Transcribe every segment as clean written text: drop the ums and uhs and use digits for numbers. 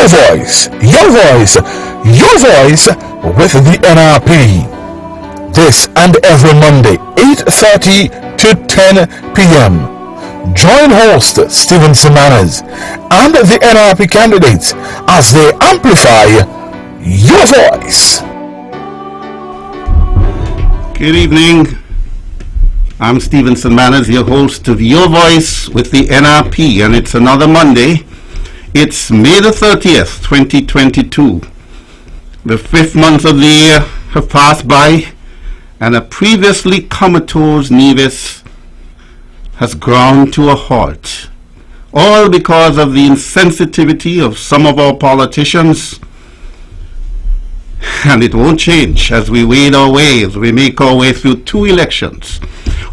Your voice, your voice, your voice with the NRP. This and every Monday, 8:30 to 10 p.m. Join host Stephen Semanas and the NRP candidates as they amplify your voice. Good evening. I'm Stephen Semanas, your host of Your Voice with the NRP, and it's another Monday. It's May the 30th, 2022. The 5th month of the year have passed by, and a previously comatose Nevis has ground to a halt, all because of the insensitivity of some of our politicians. And it won't change as we wade our way, as we make our way through 2 elections,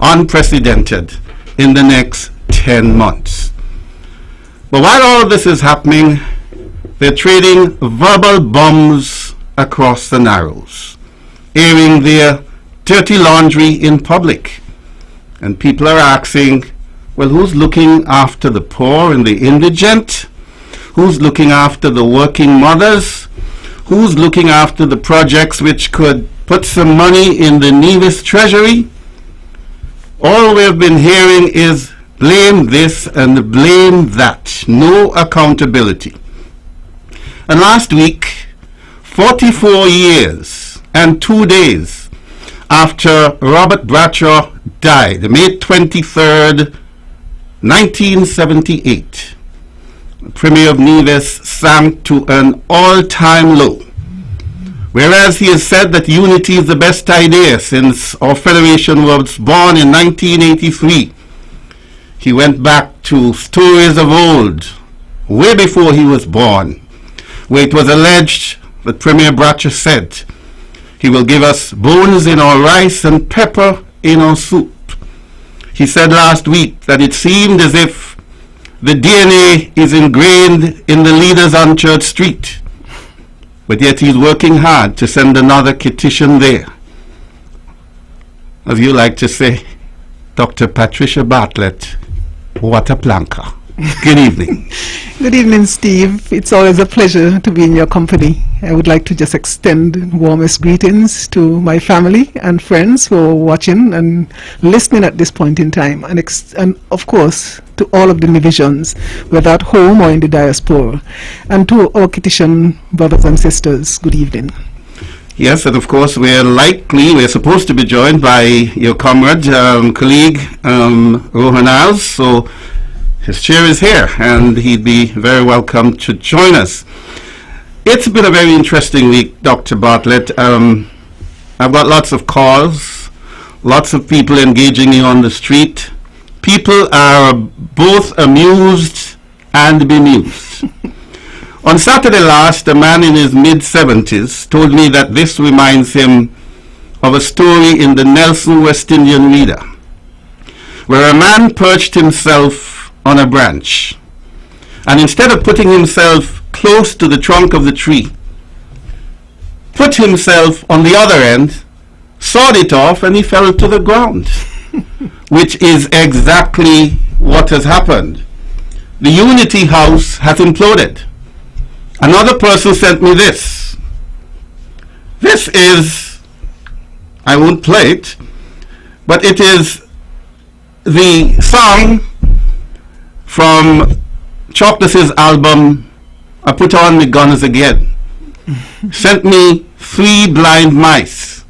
unprecedented in the next 10 months. But while all of this is happening, they're trading verbal bombs across the Narrows, airing their dirty laundry in public. And people are asking, well, who's looking after the poor and the indigent? Who's looking after the working mothers? Who's looking after the projects which could put some money in the Nevis treasury? All we've been hearing is blame this and blame that. No accountability. And last week, 44 years and 2 days after Robert Bradshaw died, May 23rd, 1978, the Premier of Nevis sank to an all-time low. Whereas he has said that unity is the best idea since our federation was born in 1983, he went back to stories of old, way before he was born, where it was alleged that Premier Bradshaw said, he will give us bones in our rice and pepper in our soup. He said last week that it seemed as if the DNA is ingrained in the leaders on Church Street, but yet he's working hard to send another petition there. As you like to say, Dr. Patricia Bartlett, what a planker. Good evening. Good evening, Steve. It's always a pleasure to be in your company. I would like to just extend warmest greetings to my family and friends who are watching and listening at this point in time, and of course to all of the Nevisians, whether at home or in the diaspora, and to our Kittitian brothers and sisters. Good evening. Yes, and of course we're supposed to be joined by your comrade, colleague, Rohan Als, so his chair is here, and he'd be very welcome to join us. It's been a very interesting week, Dr. Bartlett. I've got lots of calls, lots of people engaging me on the street. People are both amused and bemused. On Saturday last, a man in his mid-70s told me that this reminds him of a story in the Nelson West Indian Reader, where a man perched himself on a branch, and instead of putting himself close to the trunk of the tree, put himself on the other end, sawed it off, and he fell to the ground, which is exactly what has happened. The Unity House has imploded. Another person sent me this. This is, I won't play it, but it is the song from Chockless's album, I Put On My Guns Again. Sent me 3 blind mice.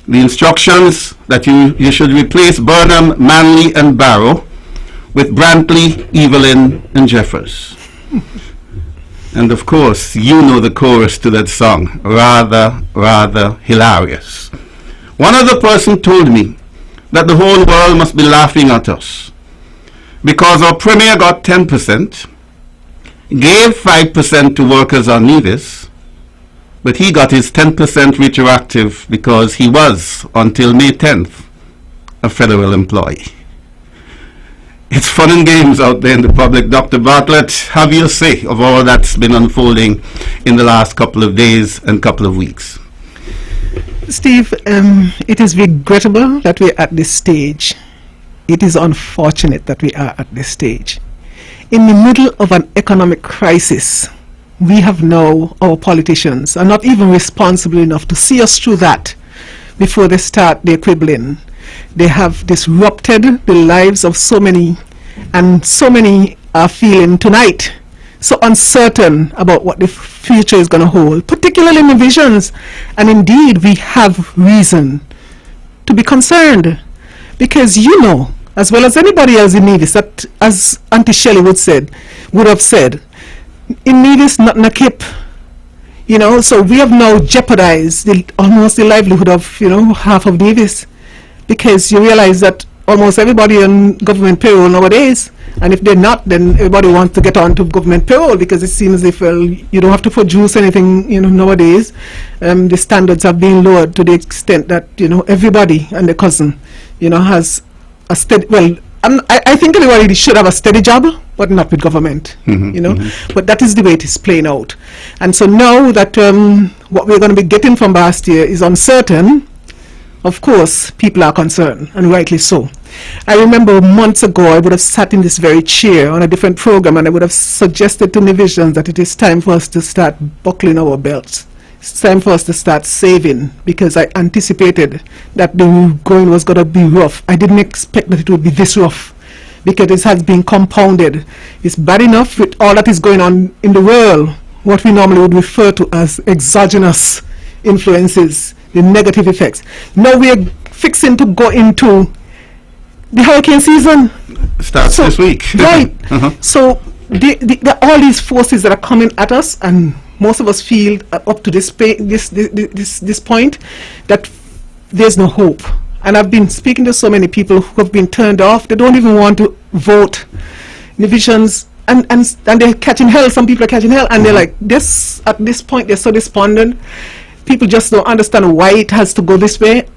The instructions that you should replace Burnham, Manley, and Barrow with Brantley, Evelyn, and Jeffers. And of course, you know the chorus to that song. Rather hilarious. One other person told me that the whole world must be laughing at us because our Premier got 10%, gave 5% to workers on Nevis, but he got his 10% retroactive because he was, until May 10th, a federal employee. It's fun and games out there in the public. Dr. Bartlett, have your say of all that's been unfolding in the last couple of days and couple of weeks. Steve, it is regrettable that we're at this stage. It is unfortunate that we are at this stage. In the middle of an economic crisis, we have now, our politicians are not even responsible enough to see us through that before they start their quibbling. They have disrupted the lives of so many, and so many are feeling tonight so uncertain about what the future is going to hold, particularly in the visions. And indeed, we have reason to be concerned, because you know, as well as anybody else in Nevis, that, as Auntie Shelley would have said, in Nevis, not in a kip. You know, so we have now jeopardized almost the livelihood of, you know, half of Nevis, because you realize that almost everybody on government payroll nowadays, and if they're not, then everybody wants to get on to government payroll, because it seems as if, well, you don't have to produce anything, you know, nowadays. The standards have been lowered to the extent that, you know, everybody and their cousin, you know, has a steady, well, I think everybody should have a steady job, but not with government, you know. But that is the way it is playing out. And so now that what we're going to be getting from Bastia is uncertain, of course, people are concerned, and rightly so. I remember months ago, I would have sat in this very chair on a different program, and I would have suggested to Nivisions that it is time for us to start buckling our belts. It's time for us to start saving, because I anticipated that the going was going to be rough. I didn't expect that it would be this rough, because it has been compounded. It's bad enough with all that is going on in the world, what we normally would refer to as exogenous influences, the negative effects. Now we are fixing to go into the hurricane season. Starts this week. Right. So all these forces that are coming at us, and most of us feel up to this point that there's no hope. And I've been speaking to so many people who have been turned off. They don't even want to vote. Divisions, and they're catching hell. Some people are catching hell, and they're like, this, at this point, they're so despondent. People just don't understand why it has to go this way.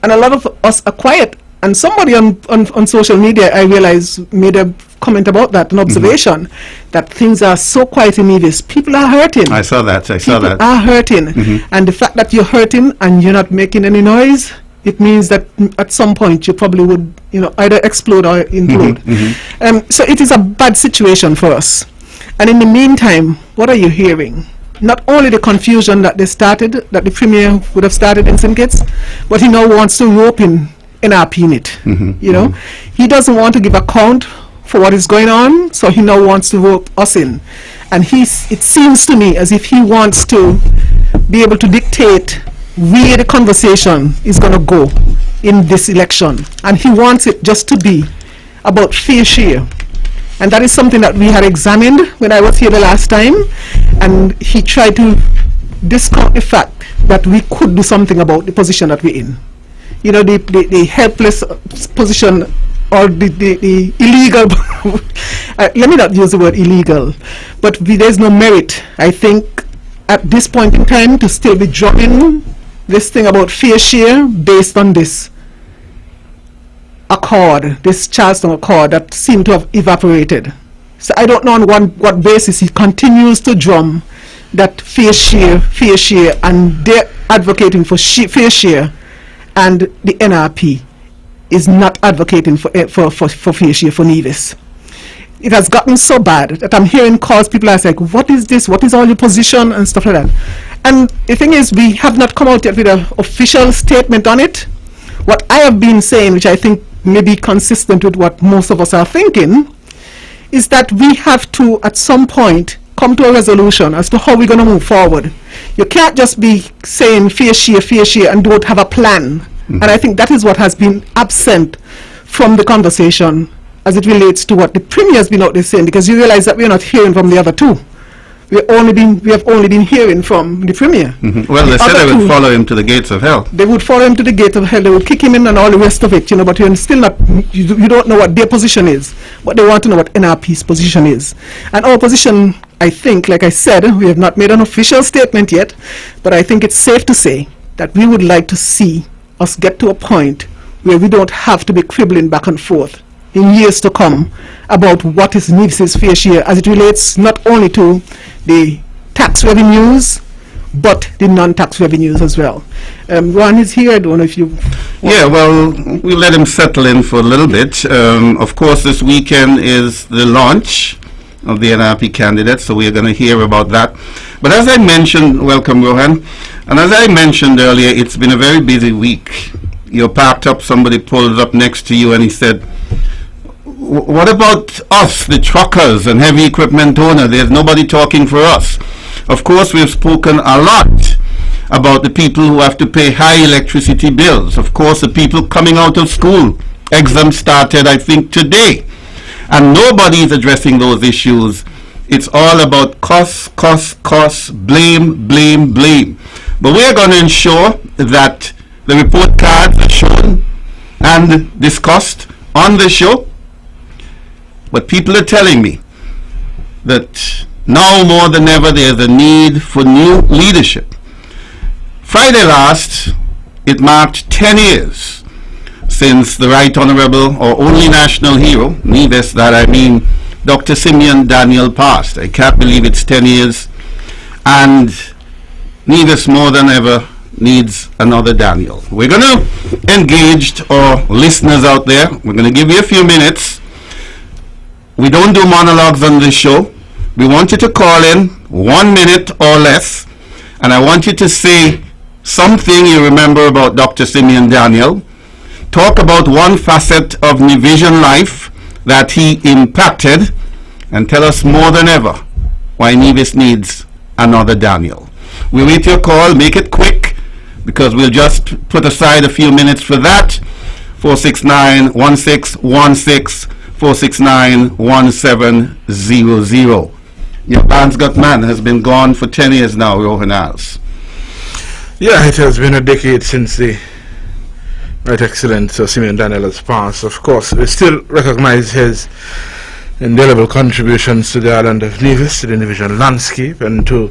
And a lot of us are quiet. And somebody on social media, I realized, made a comment about that, an observation, that things are so quiet in Nevis. People are hurting. I saw that. People are hurting. And the fact that you're hurting and you're not making any noise, it means that at some point you probably would, you know, either explode or implode. So it is a bad situation for us. And in the meantime, what are you hearing? Not only the confusion that they started, that the Premier would have started in St. Kitts, but he now wants to rope in NRP in it. You know, he doesn't want to give account for what is going on, so he now wants to rope us in. And it seems to me as if he wants to be able to dictate where the conversation is going to go in this election. And he wants it just to be about fair share. And that is something that we had examined when I was here the last time. And he tried to discount the fact that we could do something about the position that we're in. You know, the helpless position, or the illegal, let me not use the word illegal, but there's no merit, I think, at this point in time to still be drumming this thing about fair share based on this accord, this Charleston Accord that seemed to have evaporated. So I don't know on what basis he continues to drum that fair share, and they're advocating for fair share, and the NRP is not advocating for fair share for Nevis. It has gotten so bad that I'm hearing calls, people are like, what is this? What is all your position? And stuff like that. And the thing is, we have not come out yet with an official statement on it. What I have been saying, which I think may be consistent with what most of us are thinking, is that we have to, at some point, come to a resolution as to how we're going to move forward. You can't just be saying fair share, and don't have a plan. And I think that is what has been absent from the conversation as it relates to what the Premier has been out there saying, because you realize that we're not hearing from the other two. We have only been hearing from the Premier. Well, they said they would follow him to the gates of hell. They would follow him to the gate of hell. They would kick him in and all the rest of it, you know, but you're still not, you don't know what their position is. But they want to know what NRP's position is. And our position, I think, like I said, we have not made an official statement yet, but I think it's safe to say that we would like to see us get to a point where we don't have to be quibbling back and forth in years to come about what is Nevis's fair share, as it relates not only to the tax revenues but the non-tax revenues as well. Ron is here. I don't know if you... Yeah, well, we'll let him settle in for a little bit. Of course, this weekend is the launch of the NRP candidates, so we are going to hear about that. But as I mentioned, welcome Rohan, and as I mentioned earlier, it's been a very busy week. You're parked up, somebody pulled up next to you and he said, what about us, the truckers and heavy equipment owners? There's nobody talking for us. Of course, we've spoken a lot about the people who have to pay high electricity bills. Of course, the people coming out of school. Exams started, I think, today. And nobody is addressing those issues. It's all about costs, blame. But we are going to ensure that the report cards are shown and discussed on the show. But people are telling me that now more than ever there's a need for new leadership. Friday last, it marked 10 years since the Right Honorable or only national hero, Nevis, that I mean, Dr. Simeon Daniel passed. I can't believe it's 10 years. And Nevis more than ever needs another Daniel. We're going to engage our listeners out there. We're going to give you a few minutes. We don't do monologues on this show. We want you to call in 1 minute or less, and I want you to say something you remember about Dr. Simeon Daniel. Talk about one facet of Nevision life that he impacted, and tell us more than ever why Nevis needs another Daniel. We wait your call. Make it quick, because we'll just put aside a few minutes for that. 469-1616, 469-1700. Your Anscott man has been gone for 10 years now, Rohan Niles. Yeah, it has been a decade since the Right Excellent Simeon Daniel has passed. Of course, we still recognize his indelible contributions to the island of Nevis, to the Nevision landscape, and to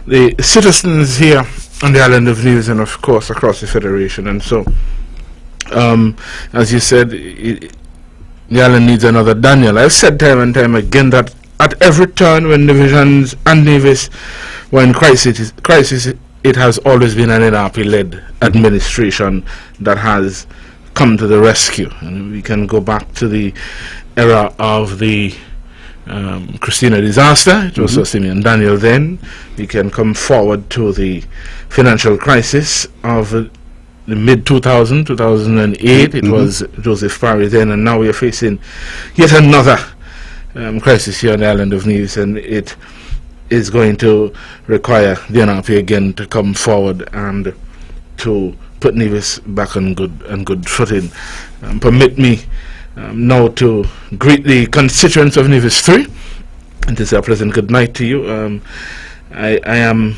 the citizens here on the island of Nevis, and of course across the Federation. And so, as you said, the island needs another Daniel. I've said time and time again that at every turn when Nevisions and Nevis were in crisis, it has always been an NRP-led administration that has come to the rescue. And we can go back to the era of the Christina disaster. It was Simeon Daniel then. We can come forward to the financial crisis of the mid-2000, 2008. It was Joseph Parry then, and now we are facing yet another crisis here on the island of Nevis, and it is going to require the NRP again to come forward and to put Nevis back on good footing. Permit me now to greet the constituents of Nevis 3 and to say a pleasant good night to you. I am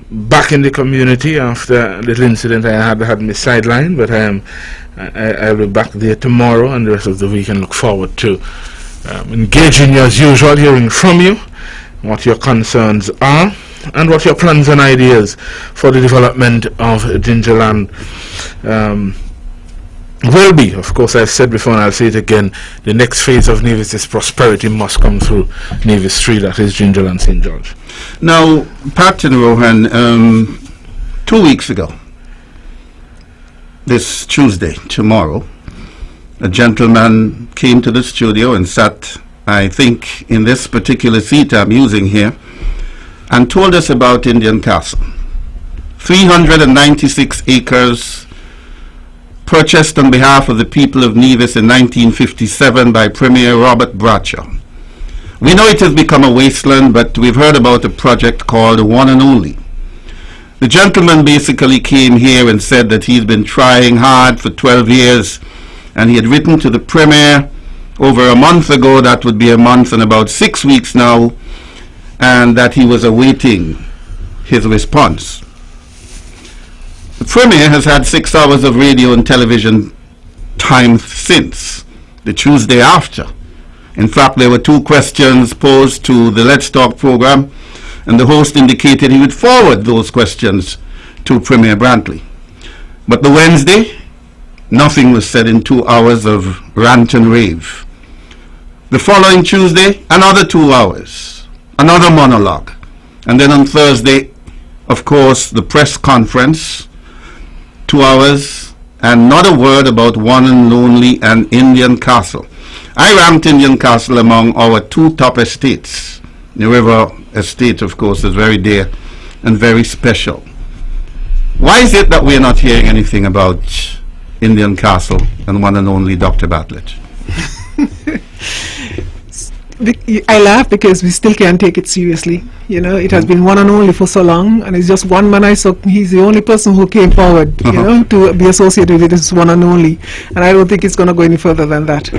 back in the community after a little incident I had me sidelined, but I'll be back there tomorrow and the rest of the week, and look forward to engaging you as usual, hearing from you what your concerns are and what your plans and ideas for the development of Gingerland will be. Of course, I've said before and I'll say it again, the next phase of Nevis' prosperity must come through Nevis 3, that is Gingerland St. George. Now, Pat and Rohan, 2 weeks ago, this Tuesday, tomorrow, a gentleman came to the studio and sat, I think, in this particular seat I'm using here, and told us about Indian Castle. 396 acres purchased on behalf of the people of Nevis in 1957 by Premier Robert Bradshaw. We know it has become a wasteland, but we've heard about a project called One and Only. The gentleman basically came here and said that he's been trying hard for 12 years, and he had written to the Premier over a month ago, that would be a month and about 6 weeks now, and that he was awaiting his response. The Premier has had 6 hours of radio and television time since the Tuesday after. In fact, there were 2 questions posed to the Let's Talk program, and the host indicated he would forward those questions to Premier Brantley. But the Wednesday, nothing was said in 2 hours of rant and rave. The following Tuesday, another 2 hours, another monologue. And then on Thursday, of course, the press conference, 2 hours, and not a word about One and Only and Indian Castle. I ranked Indian Castle among our 2 top estates. The River Estate, of course, is very dear and very special. Why is it that we're not hearing anything about Indian Castle and one and only Dr. Bartlett? I laugh because we still can't take it seriously. You know, it has been one and only for so long, and it's just one man I saw. He's the only person who came forward, you know, to be associated with this one and only. And I don't think it's going to go any further than that.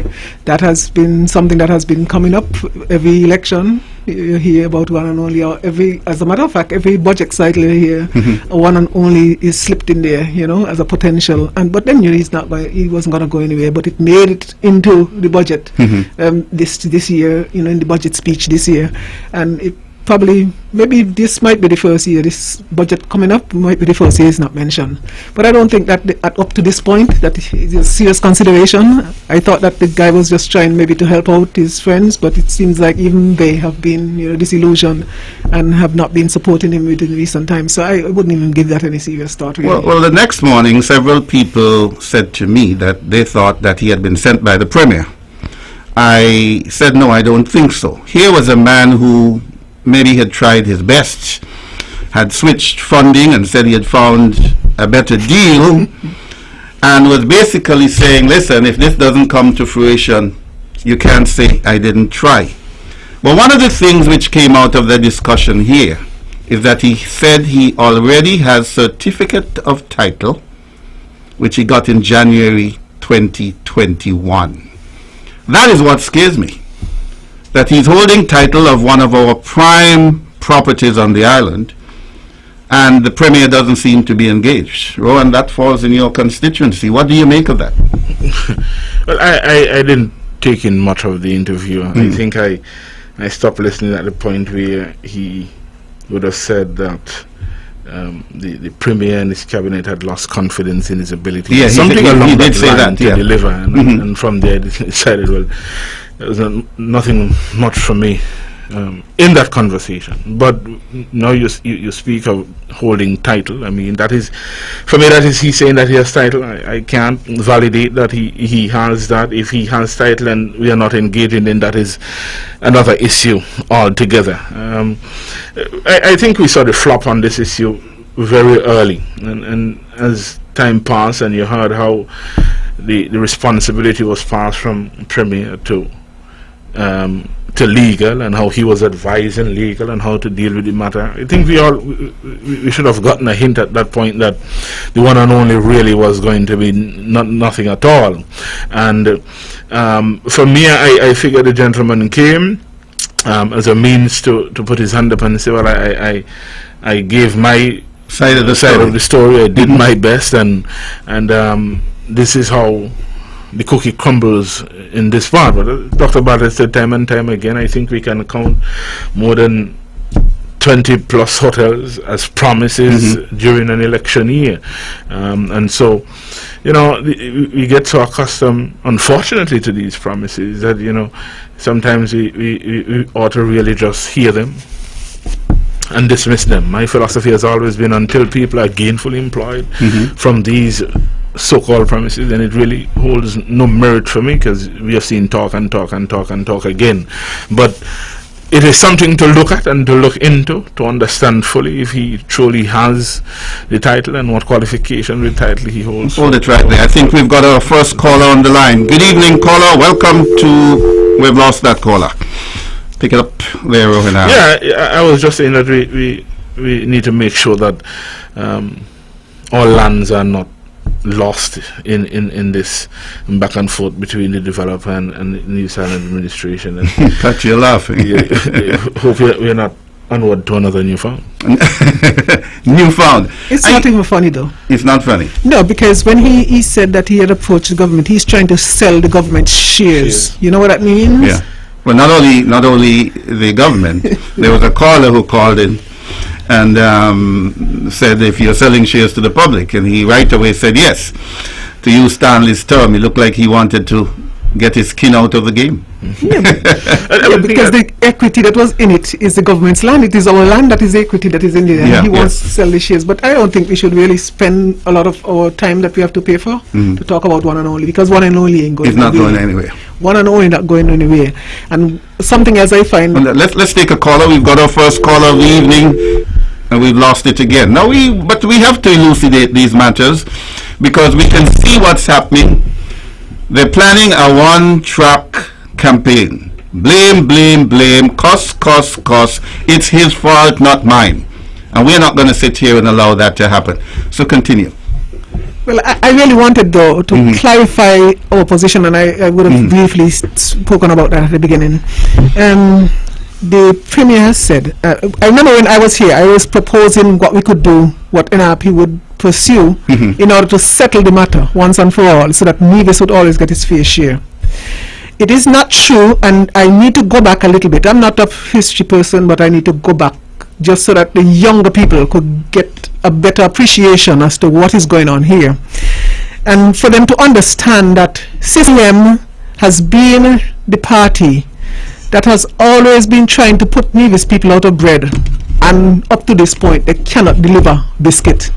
That has been something that has been coming up every election. You hear about one and only, or as a matter of fact, every budget cycle you hear, a one and only is slipped in there, you know, as a potential. But then he wasn't going to go anywhere. But it made it into the budget this year, you know, in the budget speech this year, and it probably, maybe this might be the first year, this budget coming up might be the first year it's not mentioned. But I don't think that up to this point that it's a serious consideration. I thought that the guy was just trying maybe to help out his friends, but it seems like even they have been, you know, disillusioned and have not been supporting him within recent times. So I wouldn't even give that any serious thought, really. Well, the next morning, several people said to me that they thought that he had been sent by the Premier. I said, no, I don't think so. Here was a man who maybe had tried his best, had switched funding and said he had found a better deal, and was basically saying, listen, if this doesn't come to fruition, you can't say I didn't try. Well, one of the things which came out of the discussion here is that he said he already has certificate of title, which he got in January 2021. That is what scares me. That he's holding title of one of our prime properties on the island, and the Premier doesn't seem to be engaged. Rowan, that falls in your constituency. What do you make of that? Well, I didn't take in much of the interview. I think I stopped listening at the point where he would have said that the Premier and his cabinet had lost confidence in his ability. Yeah, something along that line to deliver, and from there they decided, well, there was nothing much for me in that conversation. But now you speak of holding title. I mean, that is, for me, that is he saying that he has title. I can't validate that he has that. If he has title and we are not engaging, then that is another issue altogether. I think we saw the flop on this issue very early, and as time passed and you heard how the responsibility was passed from Premier to legal, and how he was advising legal and how to deal with the matter. I think we should have gotten a hint at that point that the one and only really was going to be nothing at all. And for me, I figured the gentleman came as a means to put his hand up and say, well, I gave my side of the story. I did my best, and this is how the cookie crumbles in this part. But Dr. Bartlett said time and time again, I think we can count more than 20 plus hotels as promises during an election year. And so, you know, we get so accustomed, unfortunately, to these promises that, you know, sometimes we ought to really just hear them and dismiss them. My philosophy has always been, until people are gainfully employed from these so-called promises, and it really holds no merit for me, because we have seen talk and talk and talk and talk again. But it is something to look at and to look into, to understand fully if he truly has the title and what qualification the title he holds. Hold it right there. I think we've got our first caller on the line. Good evening, caller. Welcome to... We've lost that caller. Pick it up there, Rohan. Yeah, I was just saying that we need to make sure that all lands are not lost in this back and forth between the developer and the New Zealand administration. And Cut you laughing. Hope we're not onward to another Newfound. Newfound. It's not even funny, though. It's not funny. No, because when he said that he had approached the government, he's trying to sell the government shares. You know what that means? Yeah. Well, not only the government. There was a caller who called in and said, if you're selling shares to the public, and he right away said yes. To use Stanley's term, it looked like he wanted to get his skin out of the game. Yeah, because the equity that was in it is the government's land. It is our land that is the equity that is in there. Yeah, He wants yes. to sell the shares, but I don't think we should really spend a lot of our time that we have to pay for to talk about one and only, because one and only ain't going It's not anywhere. going anywhere. One and only not going anywhere. And something as I find, Well, let's take a caller. We've got our first caller of the evening, and we've lost it again. Now but we have to elucidate these matters because we can see what's happening. They're planning a one-track campaign. Blame, blame, blame. Cost, cost, cost. It's his fault, not mine. And we're not going to sit here and allow that to happen. So continue. well, I really wanted though to clarify our position, and I would have briefly spoken about that at the beginning. The Premier has said, I remember when I was here, I was proposing what we could do, what NRP would pursue in order to settle the matter once and for all, so that Nevis would always get its fair share. It is not true, and I need to go back a little bit. I'm not a history person, but I need to go back just so that the younger people could get a better appreciation as to what is going on here. And for them to understand that CCM has been the party that has always been trying to put Nevis people out of bread, and up to this point they cannot deliver biscuit.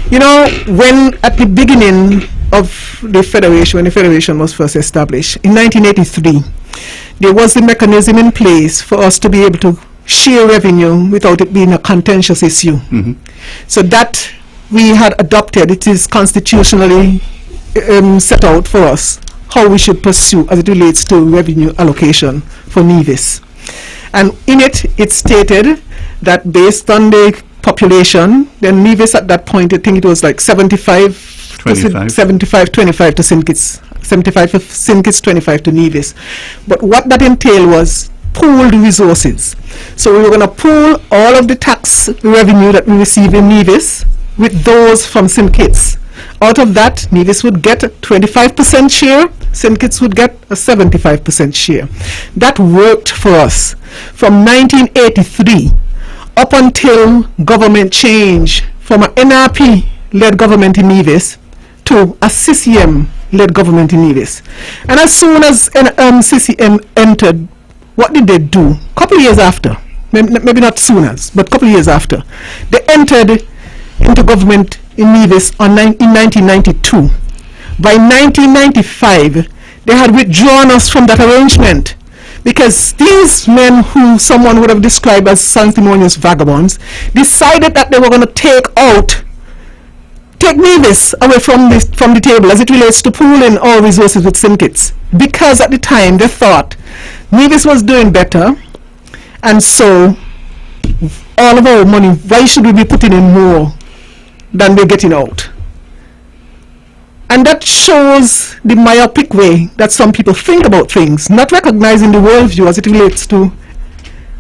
You know, when at the beginning of the Federation, when the Federation was first established in 1983, there was a mechanism in place for us to be able to share revenue without it being a contentious issue. So that we had adopted. It is constitutionally set out for us how we should pursue as it relates to revenue allocation for Nevis. And in it, it stated that based on the population, then Nevis at that point, I think it was like 75, 25 to St. Kitts, 75 for St. Kitts, 25 to Nevis. But what that entailed was pooled resources. So we were going to pool all of the tax revenue that we receive in Nevis with those from St. Kitts. Out of that, Nevis would get a 25% share, St. Kitts would get a 75% share. That worked for us from 1983 up until government change from an NRP-led government in Nevis to a CCM-led government in Nevis. And as soon as CCM entered, what did they do? A couple of years after, maybe not soon as, but a couple of years after, they entered into government in Nevis in 1992. By 1995, they had withdrawn us from that arrangement because these men, who someone would have described as sanctimonious vagabonds, decided that they were going to take Nevis away from the table as it relates to pooling all resources with St. Kitts, because at the time they thought Nevis was doing better, and so all of our money, why should we be putting in more than we're getting out? And that shows the myopic way that some people think about things, not recognizing the worldview as it relates to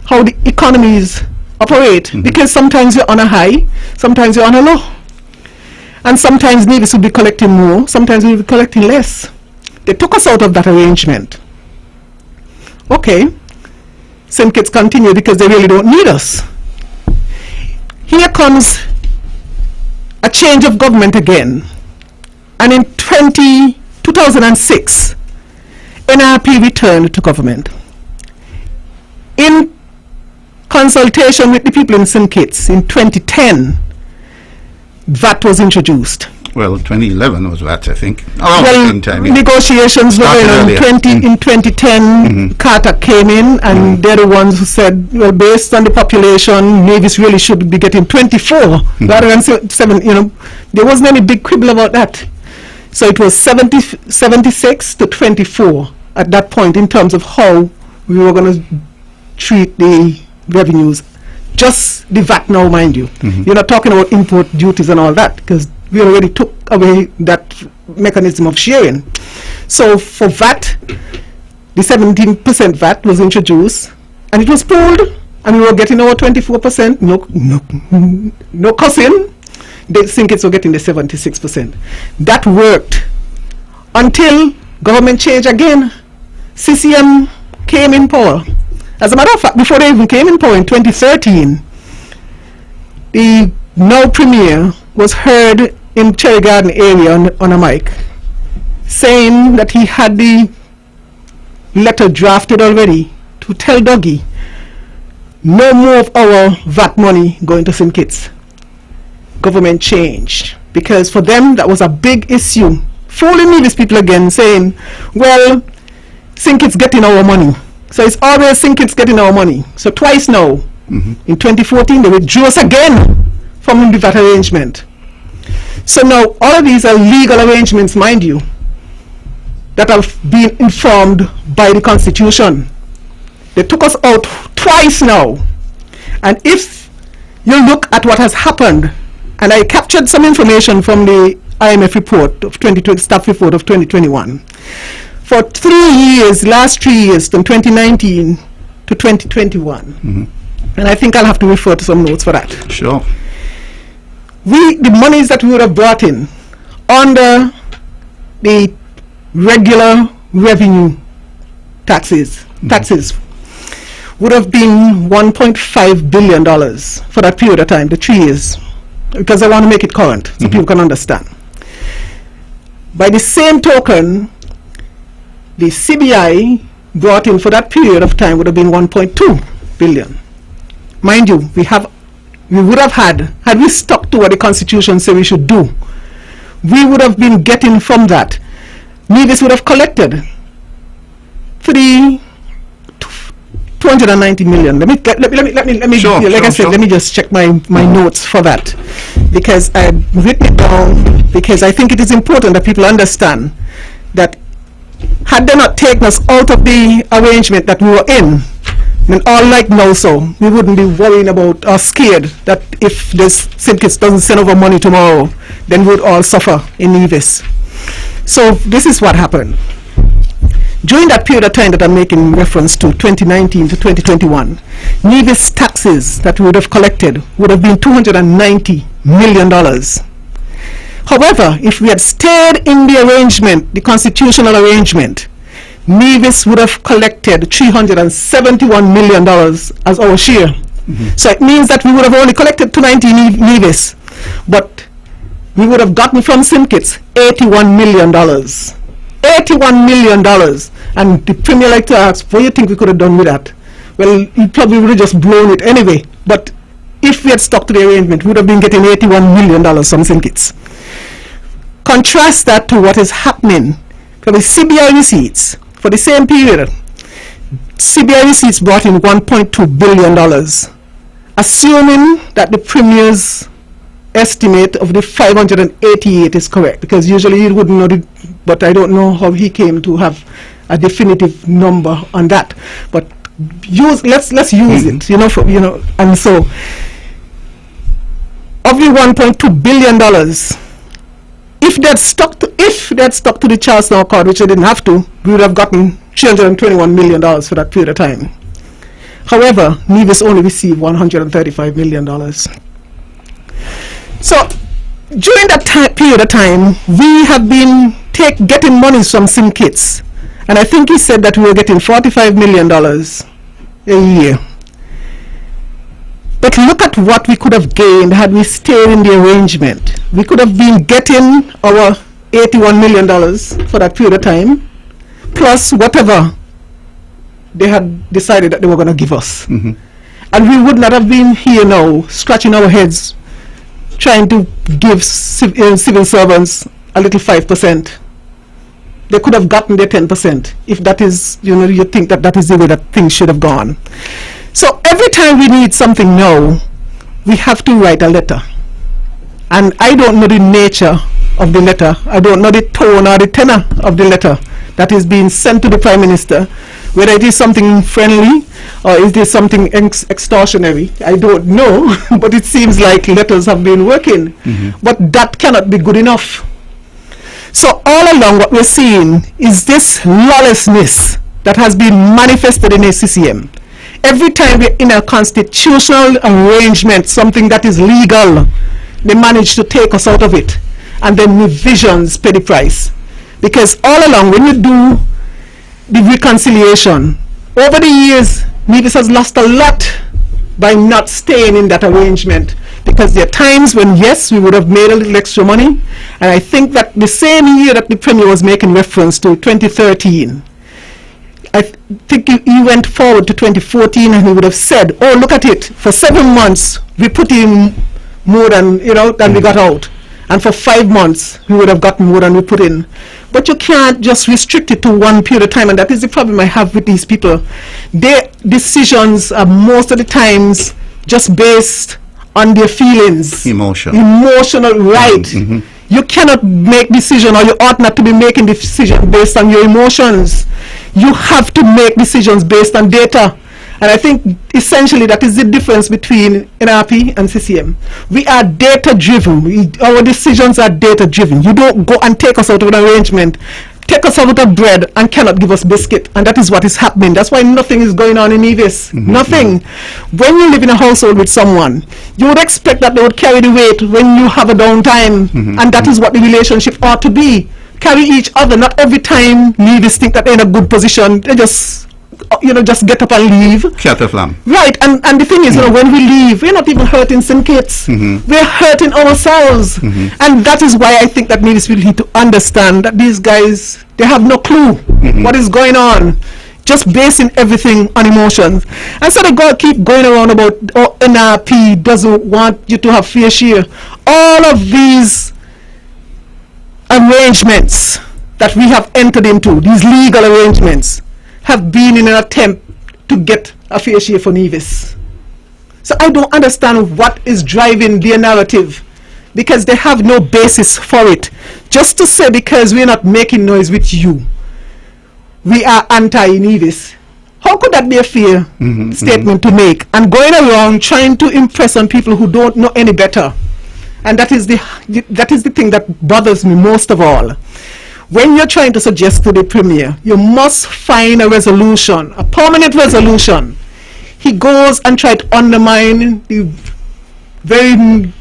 how the economies operate. Because sometimes you're on a high, sometimes you're on a low. And sometimes Nevis will be collecting more, sometimes we'll be collecting less. They took us out of that arrangement. Okay, St. Kitts continue because they really don't need us. Here comes a change of government again. And in 2006, NRP returned to government. In consultation with the people in St. Kitts in 2010, VAT was introduced. Well, 2011 was that, I think. Around the same time. Yeah. Negotiations were Started going on earlier. in 2010. Carter came in, and they're the ones who said, well, based on the population, Nevis really should be getting 24 rather than 7. You know, there wasn't any big quibble about that. So it was 76 to 24 at that point in terms of how we were going to treat the revenues. Just the VAT now, mind you. You're not talking about import duties and all that, because we already took away that mechanism of sharing. So for VAT, the 17% VAT was introduced, and it was pooled, and we were getting our 24%. No cussing. The St. Kitts were getting the 76%. That worked until government change again. CCM came in power. As a matter of fact, before they even came in power in 2013, the now Premier was heard in Cherry Garden area on a mic saying that he had the letter drafted already to tell Dougie no more of our VAT money going to St. Kitts. Government changed, because for them that was a big issue. Fooling me, these people again, saying, well, St. Kitts getting our money. So it's always St. Kitts getting our money. So twice now. In 2014, they withdrew us again from the VAT arrangement. So now all of these are legal arrangements, mind you, that have been informed by the Constitution. They took us out twice now. And if you look at what has happened, and I captured some information from the IMF report of 2020, staff report of 2021. For 3 years, last 3 years, from 2019 to 2021, and I think I'll have to refer to some notes for that. Sure. The monies that we would have brought in under the regular revenue taxes would have been $1.5 billion for that period of time, the 3 years, because I want to make it current so people can understand. By the same token, the CBI brought in for that period of time would have been 1.2 billion. Mind you, we would have had we stuck to what the Constitution said we should do, we would have been getting from that. Nevis would have collected 290 million. Let me Sure, like I said, let me just check my notes for that, because I've written it down, because I think it is important that people understand that had they not taken us out of the arrangement that we were in, then all like now, so we wouldn't be worrying about or scared that if this St. Kitts doesn't send over money tomorrow, then we would all suffer in Nevis. So this is what happened. During that period of time that I'm making reference to, 2019 to 2021, Nevis taxes that we would have collected would have been $290 million. However, if we had stayed in the arrangement, the constitutional arrangement, Nevis would have collected $371 million as our share. So it means that we would have only collected 290 Nevis, but we would have gotten from St. Kitts $81 million. $81 million. And the Premier like to ask, what do you think we could have done with that? Well, he probably would have just blown it anyway. But if we had stuck to the arrangement, we would have been getting $81 million from St. Kitts. Contrast that to what is happening for the CBI receipts. For the same period, CBI receipts brought in $1.2 billion, assuming that the Premier's estimate of the 588 is correct, because usually he wouldn't know it, but I don't know how he came to have a definitive number on that. But let's use it, and so of the $1.2 billion, if they had stuck to the Charleston Accord, which they didn't have to, we would have gotten $321 million for that period of time. However, Nevis only received $135 million. So during that period of time, we have been getting monies from St. Kitts, and I think he said that we were getting $45 million a year. But look at what we could have gained had we stayed in the arrangement. We could have been getting our $81 million for that period of time, plus whatever they had decided that they were going to give us. And we would not have been here now, scratching our heads, trying to give civil servants a little 5%. They could have gotten their 10%, if that is, you think that is the way that things should have gone. So every time we need something now, we have to write a letter. And I don't know the nature of the letter. I don't know the tone or the tenor of the letter that is being sent to the Prime Minister, whether it is something friendly or is there something extortionary. I don't know, but it seems like letters have been working. But that cannot be good enough. So all along what we're seeing is this lawlessness that has been manifested in ACCM. Every time we're in a constitutional arrangement, something that is legal, they manage to take us out of it. And then revisions pay the price. Because all along, when you do the reconciliation, over the years, Nevis has lost a lot by not staying in that arrangement, because there are times when, yes, we would have made a little extra money, and I think that the same year that the Premier was making reference to, 2013, I think he went forward to 2014 and he would have said, oh, look at it, for 7 months we put in more than, than we got out, and for 5 months we would have gotten more than we put in. But you can't just restrict it to one period of time, and that is the problem I have with these people. Their decisions are most of the times just based on their feelings. Emotional, right. You cannot make decision, or you ought not to be making decision based on your emotions. You have to make decisions based on data. And I think essentially that is the difference between NRP and CCM. We are data driven. Our decisions are data driven. You don't go and take us out of an arrangement, take us out of bread and cannot give us biscuit. And that is what is happening. That's why nothing is going on in Nevis. Nothing. When you live in a household with someone, you would expect that they would carry the weight when you have a downtime. And that is what the relationship ought to be. Carry each other. Not every time Nevis think that they're in a good position, they just get up and leave. Right, and the thing is, when we leave, we're not even hurting St. Kitts. We're hurting ourselves. And that is why I think that Nevis will need to understand that these guys, they have no clue what is going on. Just basing everything on emotions. And so they keep going around about, NRP doesn't want you to have fair share. All of these arrangements that we have entered into, these legal arrangements, have been in an attempt to get a fair share for Nevis. So I don't understand what is driving their narrative, because they have no basis for it. Just to say because we're not making noise with you, we are anti-Nevis. How could that be a fair statement to make? And going around trying to impress on people who don't know any better. And that is the thing that bothers me most of all. When you're trying to suggest to the Premier, you must find a resolution, a permanent resolution. He goes and tries to undermine the very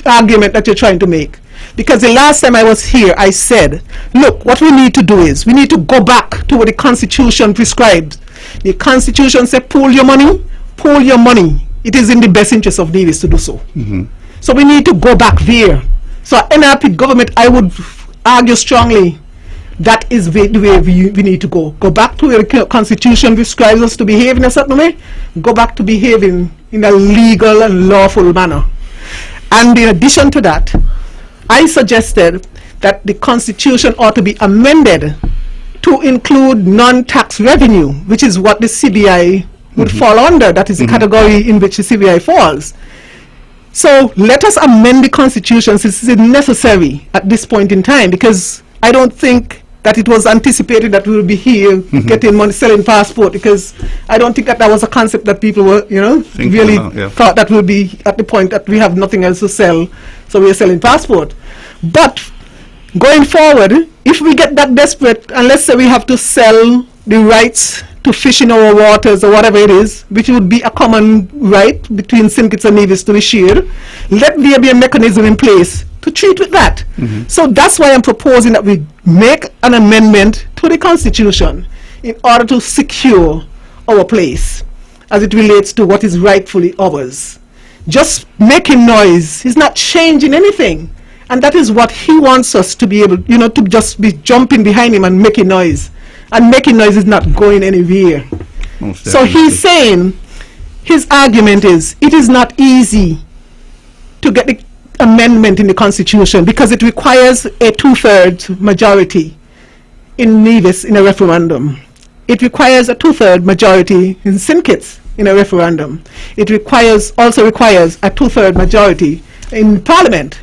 argument that you're trying to make. Because the last time I was here, I said, look, what we need to do is, we need to go back to what the Constitution prescribes. The Constitution says, pool your money. It is in the best interest of Nevis to do so. So we need to go back there. So NRP government, I would argue strongly that is the way we need to go. Go back to where the Constitution prescribes us to behave in a certain way. Go back to behaving in a legal and lawful manner. And in addition to that, I suggested that the Constitution ought to be amended to include non-tax revenue, which is what the CBI would fall under. That is the category in which the CBI falls. So let us amend the Constitution since it's necessary at this point in time, because I don't think that it was anticipated that we will be here getting money, selling passport, because I don't think that was a concept that people were, really thought that we'll be at the point that we have nothing else to sell, so we're selling passport. But going forward, if we get that desperate, and let's say we have to sell the rights to fish in our waters or whatever it is, which would be a common right between St. Kitts and Nevis to be shared, let there be a mechanism in place to treat with that. So that's why I'm proposing that we make an amendment to the Constitution in order to secure our place as it relates to what is rightfully ours. Just making noise is not changing anything. And that is what he wants us to be able, to just be jumping behind him and making noise. And making noise is not going anywhere. So he's saying, his argument is, it is not easy to get the amendment in the Constitution because it requires a 2/3 majority in Nevis in a referendum. It requires a 2/3 majority in St. Kitts in a referendum. It also requires a 2/3 majority in Parliament.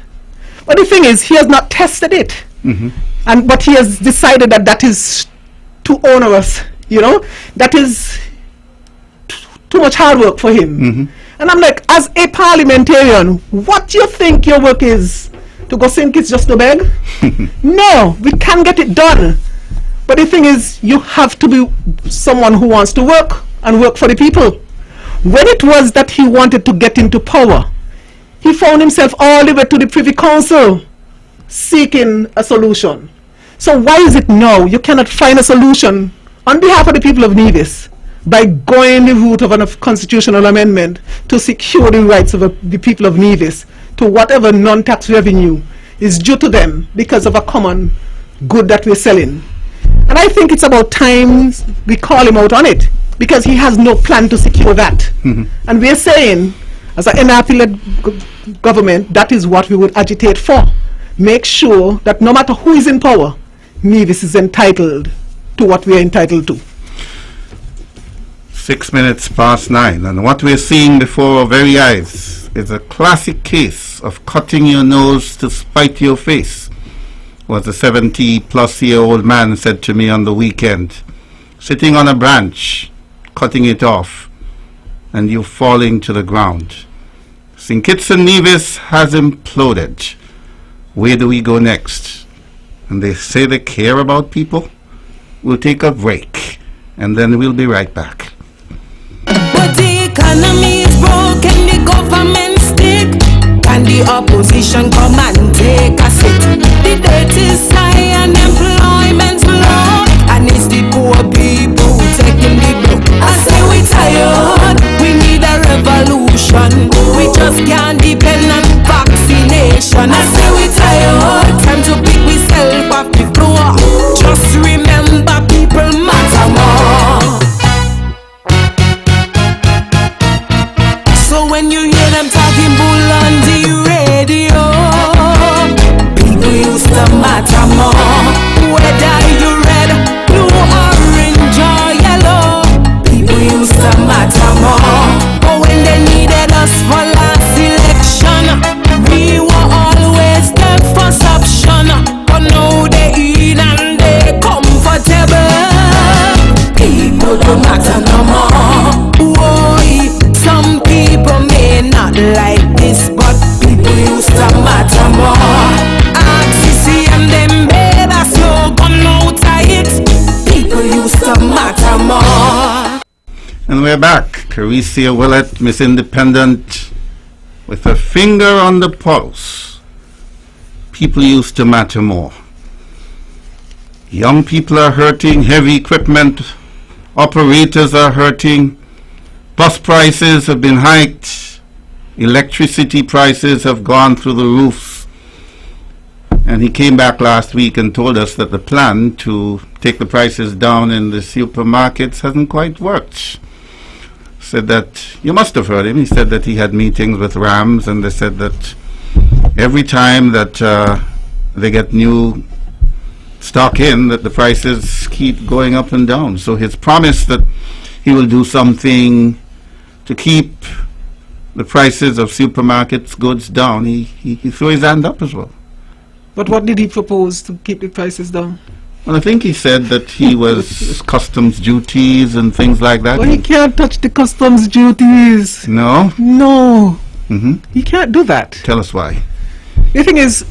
But the thing is, he has not tested it. But he has decided that is too onerous, that is too much hard work for him. And I'm like, as a parliamentarian, what do you think your work is? To go St. Kitts just to beg? No, we can get it done. But the thing is, you have to be someone who wants to work and work for the people. When it was that he wanted to get into power, he found himself all the way to the Privy Council seeking a solution. So why is it now you cannot find a solution on behalf of the people of Nevis by going the route of a constitutional amendment to secure the rights of the people of Nevis to whatever non-tax revenue is due to them because of a common good that we're selling. And I think it's about time we call him out on it, because he has no plan to secure that. And we're saying, as an NRP-led government, that is what we would agitate for. Make sure that no matter who is in power, Nevis is entitled to what we are entitled to. 6 minutes past 9, and what we're seeing before our very eyes is a classic case of cutting your nose to spite your face, what a 70-plus-year-old man said to me on the weekend, sitting on a branch, cutting it off, and you falling to the ground. St. Kitts and Nevis has imploded. Where do we go next? And they say they care about people. We'll take a break, and then we'll be right back. But the economy is broken, the government stick. Can the opposition come and take a seat? The debt is high and employment's low, and it's the poor people who taking the blow. I say we tired, we need a revolution. We just can't depend on vaccination. I say we tired, time to pick myself off the floor. Just remember people matter more. So when you hear them talking bull on the radio, people used to matter more. Whether you red, blue, orange or yellow, people used to matter more. But when they needed us for last election, we were always the first option. But now they in and they comfortable. People don't matter no more. Boy, some people may not like this, but people used to matter more. RCCM them made a slogan out of it. People used to matter more. And we're back. Caricia Willett, Miss Independent, with her finger on the pulse. People used to matter more. Young people are hurting, heavy equipment operators are hurting, bus prices have been hiked, electricity prices have gone through the roofs. And he came back last week and told us that the plan to take the prices down in the supermarkets hasn't quite worked. Said that, you must have heard him, he said that he had meetings with Rams, and they said that every time that they get new stock in, that the prices keep going up and down. So his promise that he will do something to keep the prices of supermarkets goods down, he threw his hand up as well. But what did he propose to keep the prices down? Well, I think he said that he was customs duties and things like that. Well, he can't touch the customs duties. No? No. Mm-hmm. He can't do that. Tell us why. The thing is,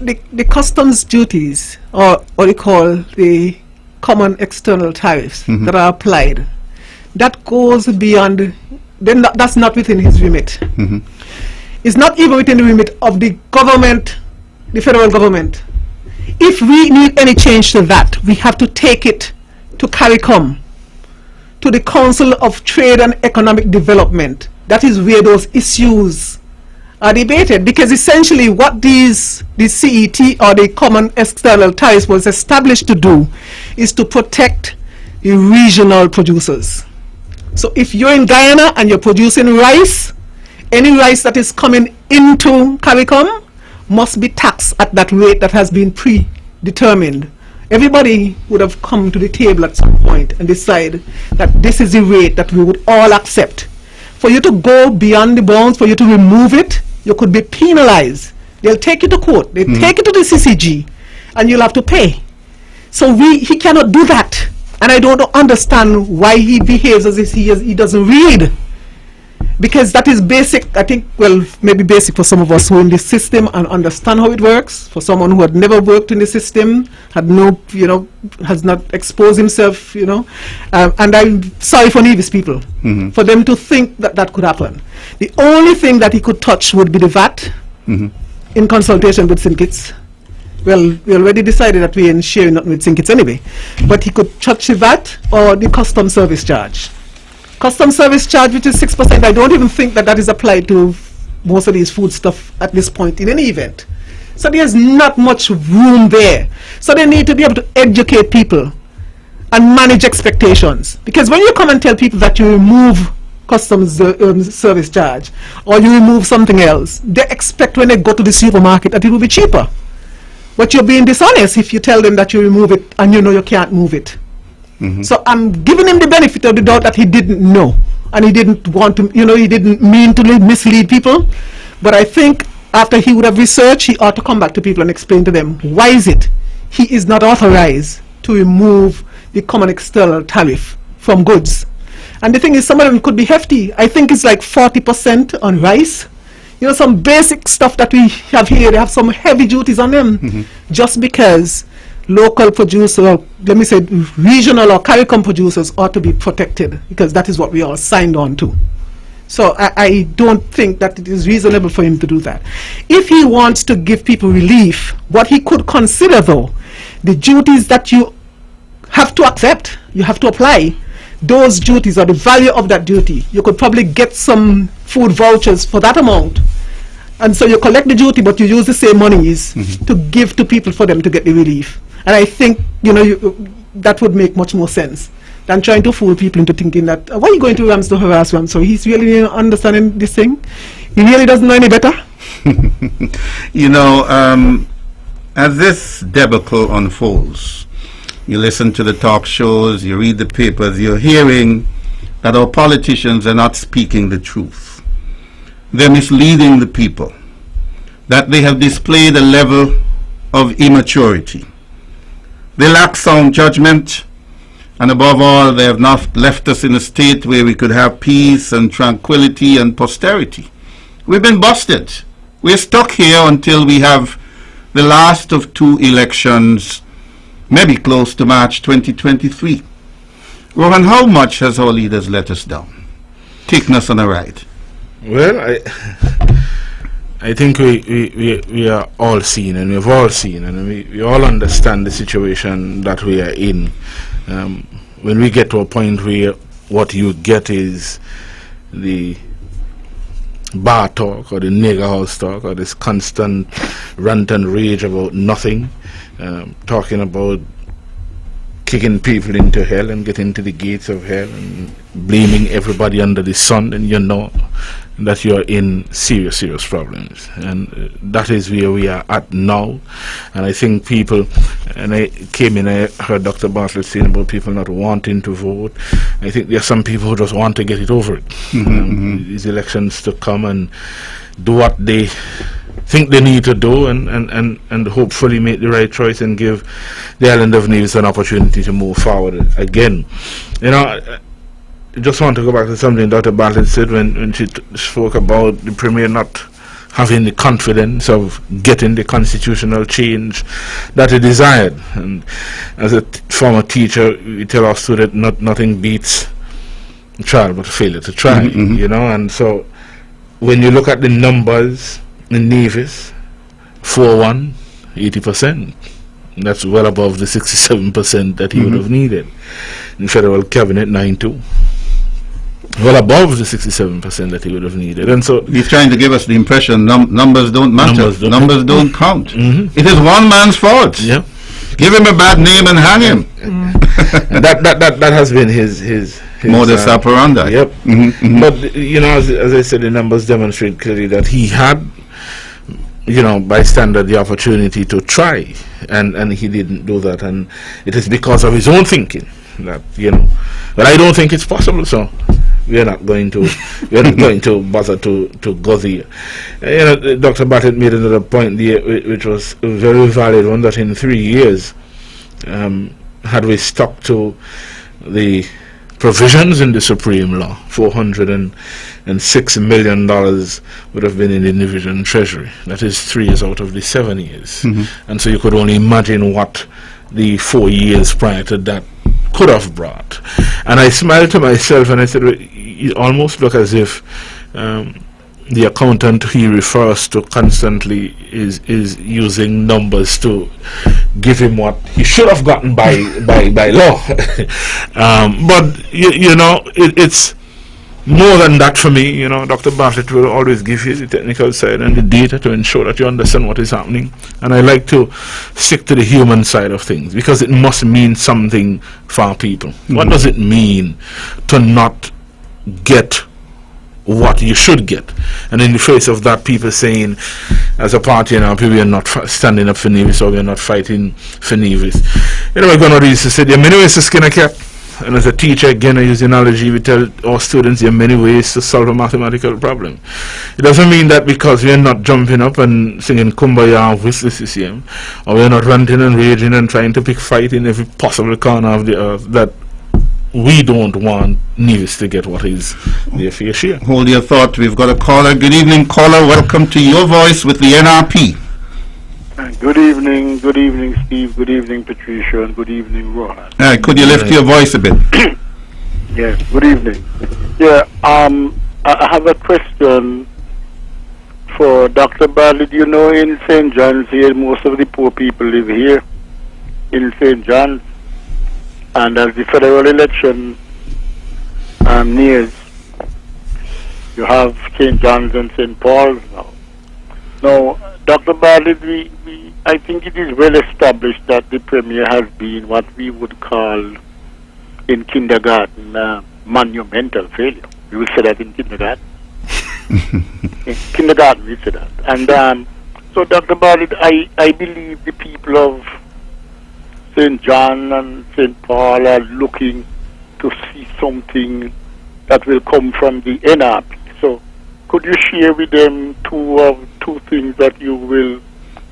the customs duties, or what you call the common external tariffs that are applied, that goes beyond, then that's not within his remit. It's not even within the remit of the government, the federal government. If we need any change to that, we have to take it to CARICOM, to the Council of Trade and Economic Development. That is where those issues are debated, because essentially what the CET, or the Common External Tariffs, was established to do is to protect the regional producers. So if you're in Guyana and you're producing rice, any rice that is coming into CARICOM must be taxed at that rate that has been predetermined. Everybody would have come to the table at some point and decide that this is the rate that we would all accept. For you to go beyond the bounds, for you to remove it, you could be penalized. They'll take you to court, they'll take you to the CCG, and you'll have to pay. So he cannot do that. And I don't understand why he behaves as if he doesn't read. Because that is basic, I think, well, maybe basic for some of us who are in the system and understand how it works. For someone who had never worked in the system, had no, has not exposed himself, and I'm sorry for Nevis people, for them to think that that could happen. The only thing that he could touch would be the VAT, in consultation with St. Kitts. Well, we already decided that we ain't sharing nothing with St. Kitts anyway. But he could charge the VAT or the custom service charge. Custom service charge, which is 6%, I don't even think that that is applied to most of these food stuff at this point in any event. So there's not much room there. So they need to be able to educate people and manage expectations. Because when you come and tell people that you remove customs service charge or you remove something else, they expect when they go to the supermarket that it will be cheaper. But you're being dishonest if you tell them that you remove it and you know you can't move it. So I'm giving him the benefit of the doubt that he didn't know and he didn't want to, he didn't mean to mislead people. But I think after he would have researched, he ought to come back to people and explain to them why is it he is not authorized to remove the common external tariff from goods. And the thing is, some of them could be hefty. I think it's like 40% on rice. Some basic stuff that we have here, they have some heavy duties on them just because local producers, or let me say regional or CARICOM producers ought to be protected because that is what we all signed on to. So I don't think that it is reasonable for him to do that. If he wants to give people relief, what he could consider though, the duties that you have to accept, you have to apply, those duties or the value of that duty, you could probably get some food vouchers for that amount. And so you collect the duty, but you use the same monies to give to people for them to get the relief. And I think, that would make much more sense than trying to fool people into thinking that, why are you going to Rams to harass Rams? So he's really understanding this thing. He really doesn't know any better. As this debacle unfolds, you listen to the talk shows, you read the papers, you're hearing that our politicians are not speaking the truth. They're misleading the people, that they have displayed a level of immaturity. They lack sound judgment, and above all, they have not left us in a state where we could have peace and tranquility and posterity. We've been busted. We're stuck here until we have the last of 2 elections, maybe close to March 2023. Rohan, how much has our leaders let us down, taken us on a ride? Well, I think we are all seen, and we've all seen, and we all understand the situation that we are in. When we get to a point where what you get is the bar talk or the nigger house talk or this constant rant and rage about nothing, talking about kicking people into hell and getting to the gates of hell and blaming everybody under the sun, then you know that you're in serious problems. And that is where we are at now. And I think people, and I came in, I heard Dr. Bartlett saying about people not wanting to vote. I think there are some people who just want to get it over it. These elections to come and do what they think they need to do and hopefully make the right choice and give the island of Nevis an opportunity to move forward again. I just want to go back to something Dr. Bartlett said when she spoke about the Premier not having the confidence of getting the constitutional change that he desired. And as a former teacher, we tell our students nothing beats a trial but a failure to try, and so when you look at the numbers in Nevis, 4-1, 80%. That's well above the 67% that he would have needed. In federal cabinet, 9-2. Well above the 67% that he would have needed. And so he's trying to give us the impression numbers don't matter. Numbers don't count. It is one man's fault. Yeah. Give him a bad name and hang him. That has been his modus operandi. Yep. But as I said, the numbers demonstrate clearly that he had, by standard, the opportunity to try, and he didn't do that, and it is because of his own thinking that but I don't think it's possible. So we're not going to bother to go there. Dr. Bartlett made another point there, which was a very valid one, that in 3 years, had we stuck to the provisions in the Supreme Law, $406 million would have been in the Division Treasury. That is 3 years out of the 7 years. And so you could only imagine what the 4 years prior to that could have brought. And I smiled to myself and I said, it almost looked as if the accountant he refers to constantly is using numbers to give him what he should have gotten by law. But you know, it's more than that for me. You know, Dr. Bartlett will always give you the technical side and the data to ensure that you understand what is happening. And I like to stick to the human side of things, because it must mean something for our people. What does it mean to not get what you should get? And in the face of that, people saying, as a party now, we are not standing up for Nevis, or we are not fighting for Nevis. You know, we're going to used to say there are many ways to skin a cat. And as a teacher, again, I use the analogy, we tell our students there are many ways to solve a mathematical problem. It doesn't mean that because we are not jumping up and singing Kumbaya with the CCM, or we are not ranting and raging and trying to pick fight in every possible corner of the earth, that we don't want Nevis to get what is their fair share. Hold your thought. We've got a caller. Good evening, caller. Welcome to Your Voice with the NRP. Good evening, Steve. Good evening, Patricia, and good evening, Rohan. Could you lift your voice a bit? Yes, good evening. Yeah, I have a question for Dr. Bartlett. You know, in St. John's here, most of the poor people live here in St. John's. And as the federal election nears, you have St. John's and St. Paul's now. Now, Dr. Bartlett, I think it is well established that the Premier has been what we would call in kindergarten monumental failure. We will say that in kindergarten. In kindergarten we say that. And so, Dr. Bartlett, I believe the people of St. John and St. Paul are looking to see something that will come from the NRP. So, could you share with them two things that you will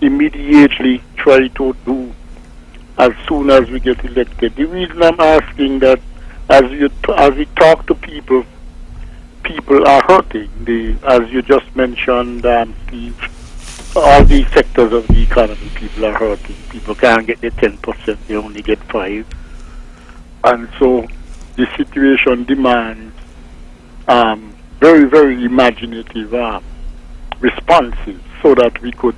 immediately try to do as soon as we get elected? The reason I'm asking that, as we talk to people, people are hurting. As you just mentioned, Steve, all these sectors of the economy, people are hurting. People can't get the 10%; they only get 5%, and so the situation demands very, very imaginative responses, so that we could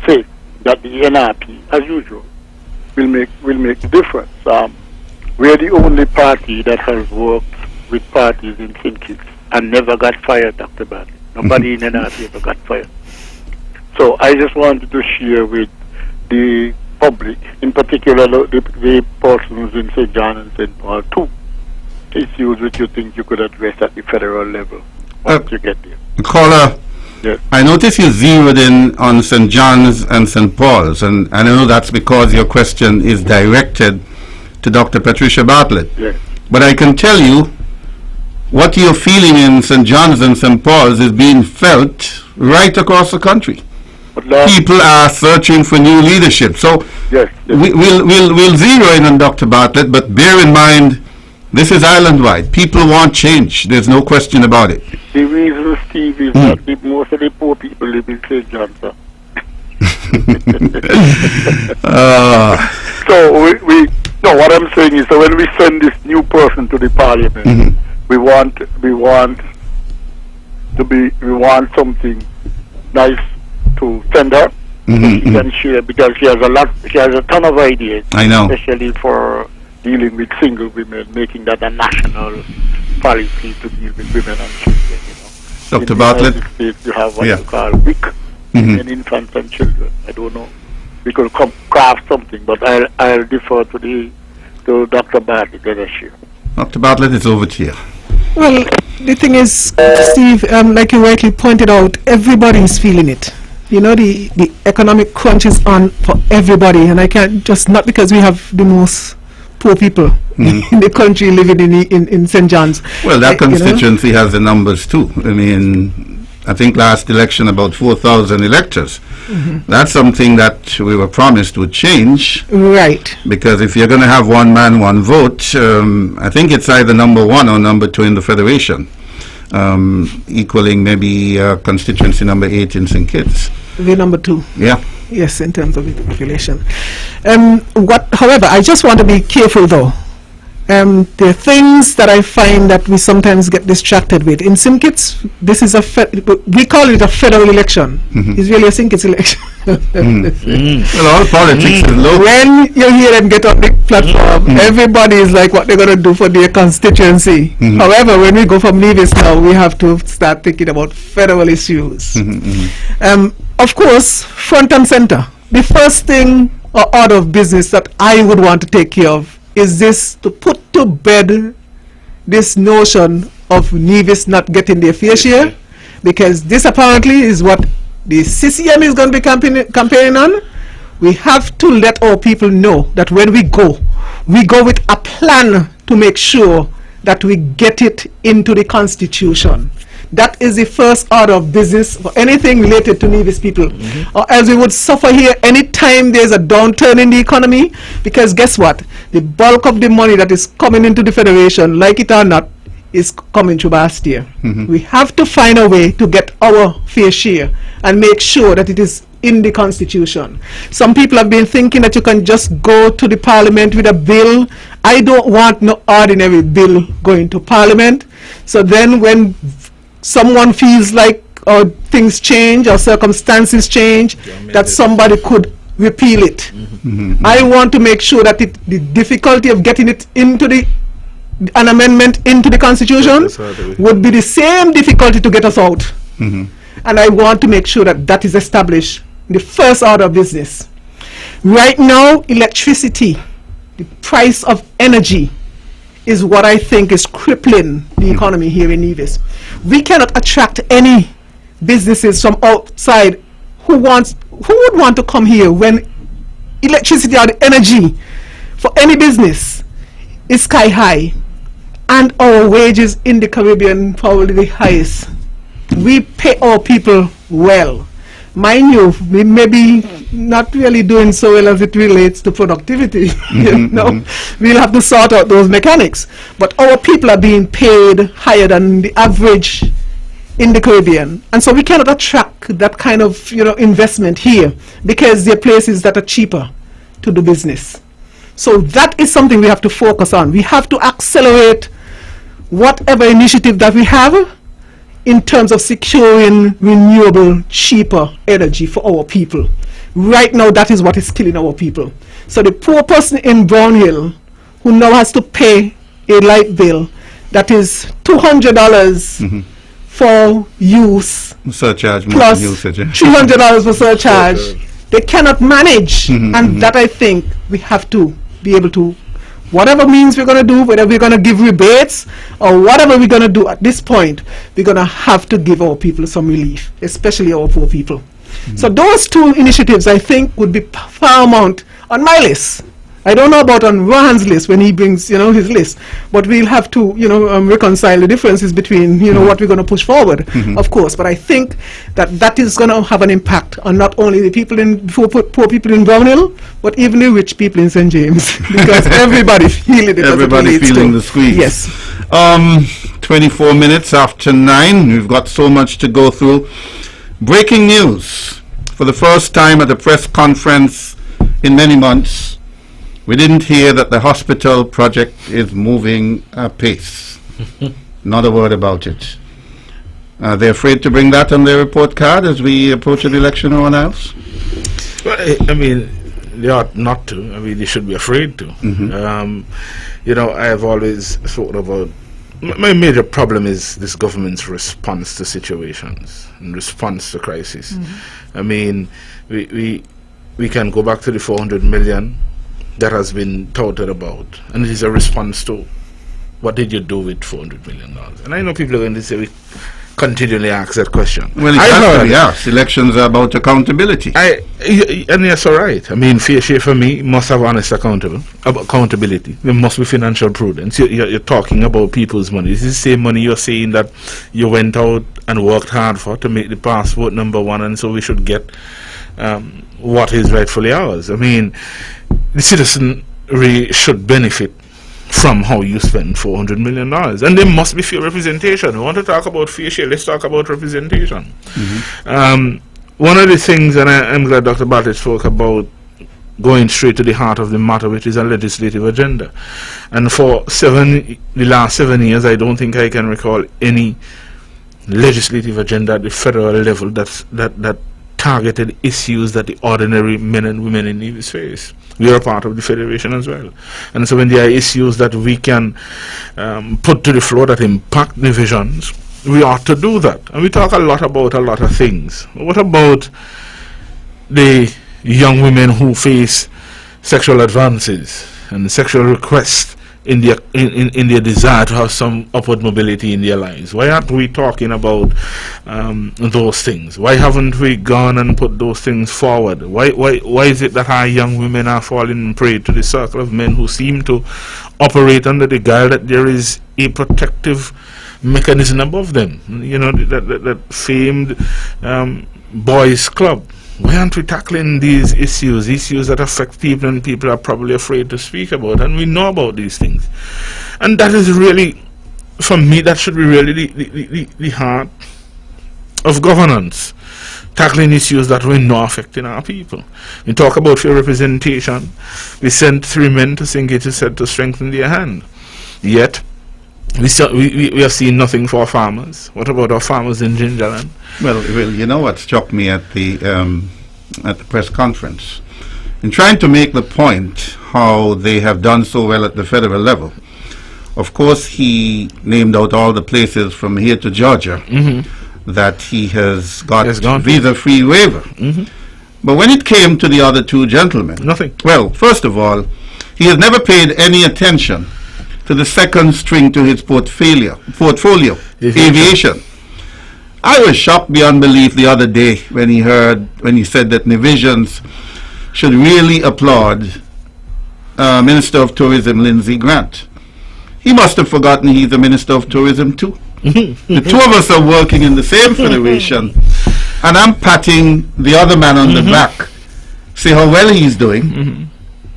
say that the NRP, as usual, will make the difference. We are the only party that has worked with parties in St. Kitts and never got fired, Dr. Bartlett. Nobody in NRP ever got fired. So I just wanted to share with the public, in particular the persons in St. John and St. Paul, two issues which you think you could address at the federal level once you get there. Caller, yes. I notice you zeroed in on St. John's and St. Paul's, and I know that's because your question is directed to Dr. Patricia Bartlett. Yes. But I can tell you what you're feeling in St. John's and St. Paul's is being felt right across the country. People are searching for new leadership. So yes. we'll zero in on Dr. Bartlett, but bear in mind, this is island-wide. People want change. There's no question about it. The reason, Steve, is that most of the poor people live in St. John, sir. So no, what I'm saying is, so when we send this new person to the parliament, we want something nice to send her. She can share, because she has a ton of ideas. I know. Especially for dealing with single women, making that a national policy to deal with women and children, you know. Dr. Bartlett? In the United States, you have what you call WIC, and infants and children. I don't know. We could craft something, but I'll defer to Dr. Bartlett this year. Dr. Bartlett, it's over to you. Well, the thing is, Steve, like you rightly pointed out, everybody is feeling it. You know, the economic crunch is on for everybody, and I can't just, not because we have the most poor people in the country living in St. John's. Well, that constituency has the numbers too. I mean, I think last election about 4,000 electors. That's something that we were promised would change. Right. Because if you're going to have one man, one vote, I think it's either number 1 or number 2 in the federation, equaling maybe constituency number 8 in St. Kitts. We're number 2. Yeah. Yes, in terms of the population. However, I just want to be careful though. There are things that I find that we sometimes get distracted with. In St. Kitts, this is we call it a federal election. It's really a St. Kitts election. Well, all politics is local. When you hear them get on the platform, everybody is like what they're going to do for their constituency. However, when we go from Nevis now, we have to start thinking about federal issues. Of course, front and center. The first thing or order of business that I would want to take care of is this, to put to bed this notion of Nevis not getting their fair share, because this apparently is what the CCM is going to be campaigning on. We have to let our people know that when we go with a plan to make sure that we get it into the Constitution. That is the first order of business for anything related to Nevis people. Or else we would suffer here anytime there's a downturn in the economy, because guess what? The bulk of the money that is coming into the Federation, like it or not, is coming through Bastia. We have to find a way to get our fair share and make sure that it is in the Constitution. Some people have been thinking that you can just go to the Parliament with a bill. I don't want no ordinary bill going to Parliament. So then when someone feels like or things change or circumstances change, that somebody could repeal it. I want to make sure that the difficulty of getting it into an amendment into the Constitution would be the same difficulty to get us out. And I want to make sure that that is established in the first order of business. Right now, electricity, the price of energy, is what I think is crippling the economy here in Nevis. We cannot attract any businesses from outside who would want to come here when electricity or the energy for any business is sky high, and our wages in the Caribbean probably the highest. We pay our people well. Mind you, we may be not really doing so well as it relates to productivity. We'll have to sort out those mechanics. But our people are being paid higher than the average in the Caribbean, and so we cannot attract that kind of investment here because there are places that are cheaper to do business. So that is something we have to focus on. We have to accelerate whatever initiative that we have in terms of securing renewable, cheaper energy for our people. Right now, that is what is killing our people. So the poor person in Brownhill who now has to pay a light bill that is $200 for use, surcharge plus usage, $300 for surcharge, they cannot manage. And that I think we have to be able to, whatever means we're going to do, whether we're going to give rebates or whatever we're going to do at this point, we're going to have to give our people some relief, especially our poor people. So those two initiatives I think would be paramount on my list. I don't know about on Rohan's list when he brings his list, but we'll have to reconcile the differences between what we're going to push forward, of course. But I think that is going to have an impact on not only the people poor people in Brownhill, but even the rich people in St. James, because everybody feeling it. Everybody feeling the squeeze. Yes. 24 minutes after 9. We've got so much to go through. Breaking news. For the first time at a press conference in many months, we didn't hear that the hospital project is moving apace. Not a word about it. They're afraid to bring that on their report card as we approach an election or anyone else? Well, I mean, they ought not to. I mean, they should be afraid to. I have always thought about, my major problem is this government's response to situations and response to crisis. I mean, we can go back to the 400 million that has been touted about, and it is a response to what did you do with $400 million? And I know people are going to say, we continually ask that question. Well, it has to be asked. Elections are about accountability. And yes, all right. I mean, fair share for me must have honest accountability. There must be financial prudence. You're talking about people's money. This is the same money you're saying that you went out and worked hard for to make the passport #1, and so we should get what is rightfully ours. I mean, the citizenry should benefit from how you spend $400 million. And there must be fair representation. We want to talk about fair share, let's talk about representation. One of the things, and I'm glad Dr. Bartlett spoke about going straight to the heart of the matter, which is a legislative agenda. And for the last 7 years, I don't think I can recall any legislative agenda at the federal level that targeted issues that the ordinary men and women in Nevis face. We are a part of the federation as well. And so when there are issues that we can put to the floor that impact divisions, we ought to do that. And we talk a lot about a lot of things. What about the young women who face sexual advances and sexual requests in their desire to have some upward mobility in their lives? Why aren't we talking about those things? Why haven't we gone and put those things forward? Why is it that our young women are falling prey to the circle of men who seem to operate under the guise that there is a protective mechanism above them? You know, that famed boys club. Why aren't we tackling these issues that affect people and people are probably afraid to speak about? And we know about these things. And that is really, for me, that should be really the heart of governance. Tackling issues that we know affecting our people. We talk about fair representation. We sent 3 men to St. Kitts said to strengthen their hand. Yet, we have seen nothing for our farmers. What about our farmers in Gingerland? Well, you know what struck me at the press conference? In trying to make the point how they have done so well at the federal level, of course he named out all the places from here to Georgia that he has got visa-free waiver. But when it came to the other 2 gentlemen, nothing. Well, first of all, he has never paid any attention to the second string to his portfolio, aviation. I was shocked beyond belief the other day when he said that Nevisians should really applaud Minister of Tourism Lindsey Grant. He must have forgotten he's the Minister of Tourism too. The 2 of us are working in the same federation, and I'm patting the other man on the back, see how well he's doing.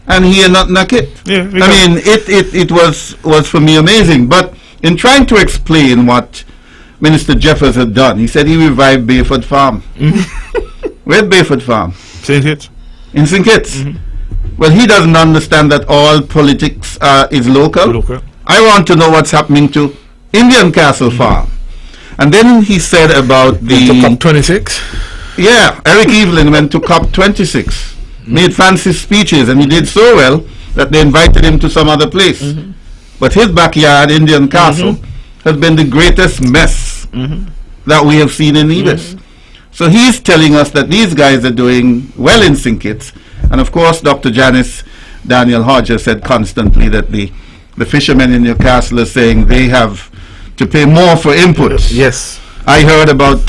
And he and not it. Yeah, I mean, it was for me amazing. But in trying to explain what Minister Jeffers had done, he said he revived Bayford Farm. Where's Bayford Farm? St. Kitts. In St. Kitts. Well, he doesn't understand that all politics is local. I want to know what's happening to Indian Castle Farm. And then he said about the COP26. Yeah, Eric Evelyn went to COP26. Made fancy speeches, and he did so well that they invited him to some other place. But his backyard, Indian Castle, has been the greatest mess that we have seen in Nevis. So he's telling us that these guys are doing well in St. Kitts. And of course, Dr. Janice Daniel Hodges said constantly that the fishermen in Newcastle are saying they have to pay more for inputs. Yes. I heard about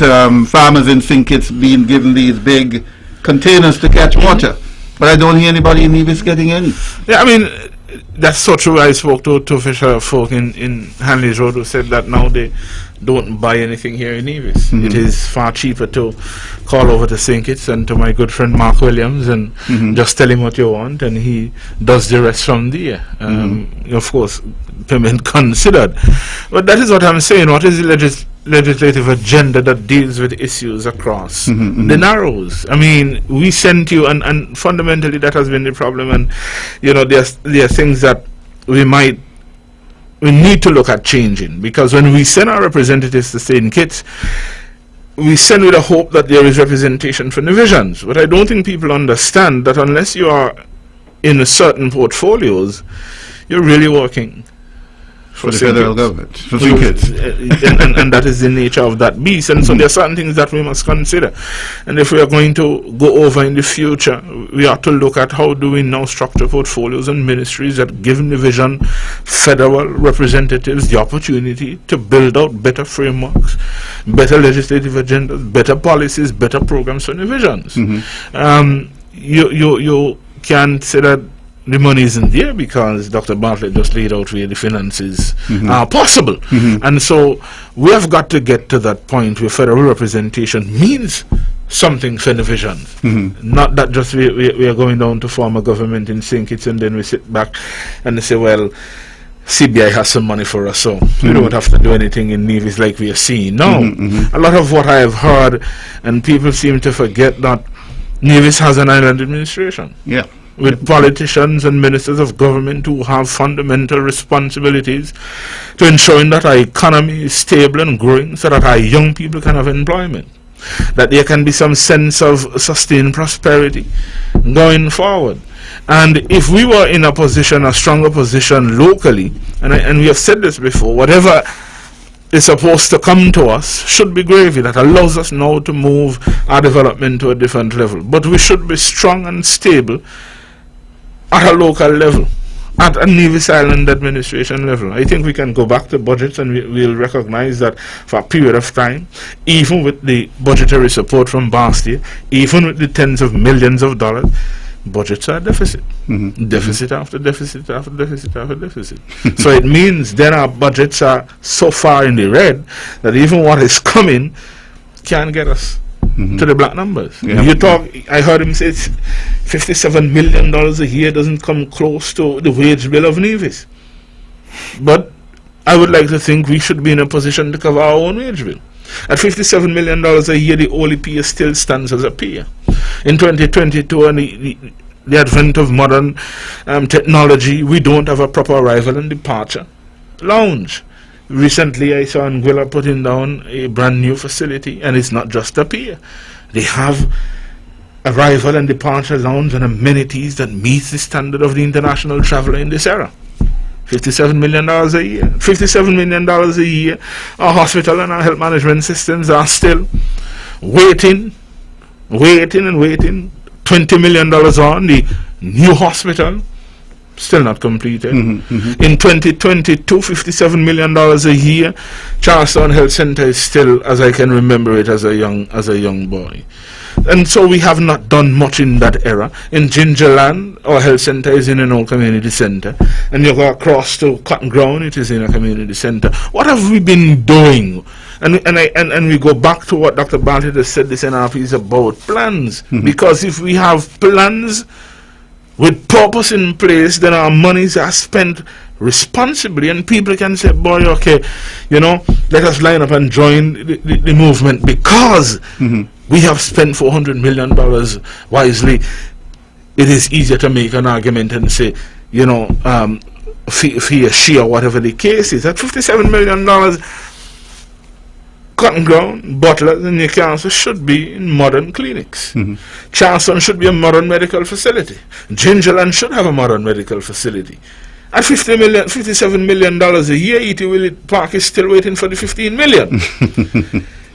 farmers in St. Kitts being given these big containers to catch water, but I don't hear anybody in Nevis getting any. Yeah, I mean, that's so true. I spoke to fisher folk in Hanley's Road who said that now they don't buy anything here in Nevis. It is far cheaper to call over to St. Kitts and to my good friend Mark Williams and just tell him what you want, and he does the rest from there. Of course, payment considered. But that is what I'm saying. What is the legislative agenda that deals with issues across the narrows? I mean, we sent you, and fundamentally that has been the problem. And you know, there are things that we need to look at changing, because when we send our representatives to St. Kitts, we send with a hope that there is representation for divisions. But I don't think people understand that unless you are in certain portfolios, you're really working for the federal government, for St. Kitts. And that is the nature of that beast. And so there are certain things that we must consider. And if we are going to go over in the future, we have to look at how do we now structure portfolios and ministries that give division federal representatives the opportunity to build out better frameworks, better legislative agendas, better policies, better programs for divisions. You can't say that the money isn't there because Dr. Bartlett just laid out where the finances are possible. And so we have got to get to that point where federal representation means something for divisions. Not that just we are going down to form a government in St. Kitts and then we sit back and say, well, CBI has some money for us, so we don't have to do anything in Nevis like we are seeing. No. A lot of what I have heard, and people seem to forget that Nevis has an island administration. Yeah. with politicians and ministers of government who have fundamental responsibilities to ensuring that our economy is stable and growing so that our young people can have employment, that there can be some sense of sustained prosperity going forward. And if we were in a position, a stronger position locally, and we have said this before, whatever is supposed to come to us should be gravy that allows us now to move our development to a different level. But we should be strong and stable at a local level, at a Nevis Island administration level. I think we can go back to budgets and we'll recognize that for a period of time, even with the budgetary support from Bastia, even with the tens of millions of dollars, budgets are deficit. Deficit after deficit after deficit after deficit. So it means then our budgets are so far in the red that even what is coming can't get us to the black numbers. You talk, I heard him say it's $57 million a year doesn't come close to the wage bill of Nevis. But I would like to think we should be in a position to cover our own wage bill. At $57 million a year, the only peer still stands as a peer. In 2022, and the advent of modern technology, we don't have a proper arrival and departure lounge. Recently, I saw Anguilla putting down a brand new facility, and it's not just a pier. They have arrival and departure lounge and amenities that meets the standard of the international traveler in this era. $57 million a year. $57 million a year. Our hospital and our health management systems are still waiting. $20 million on the new hospital, still not completed. In 2022, $57 million a year. Charlestown Health Center is still, as I can remember it, as a young boy. And so we have not done much in that era. In Gingerland, our health center is in an old community center. And you go across to Cotton Ground, it is in a community center. What have we been doing? And we go back to what Dr. Bartlett has said, this NRP is about plans. Because if we have plans with purpose in place, then our monies are spent responsibly, and people can say, boy, okay, let us line up and join the movement because we have spent $400 million wisely. It is easier to make an argument and say, fee a share, whatever the case is. At $57 million, Cotton Ground, Butlers, and Newcastle should be in modern clinics. Charleston should be a modern medical facility. Gingerland should have a modern medical facility. At $57 million a year, E.T. Willett Park is still waiting for the $15 million.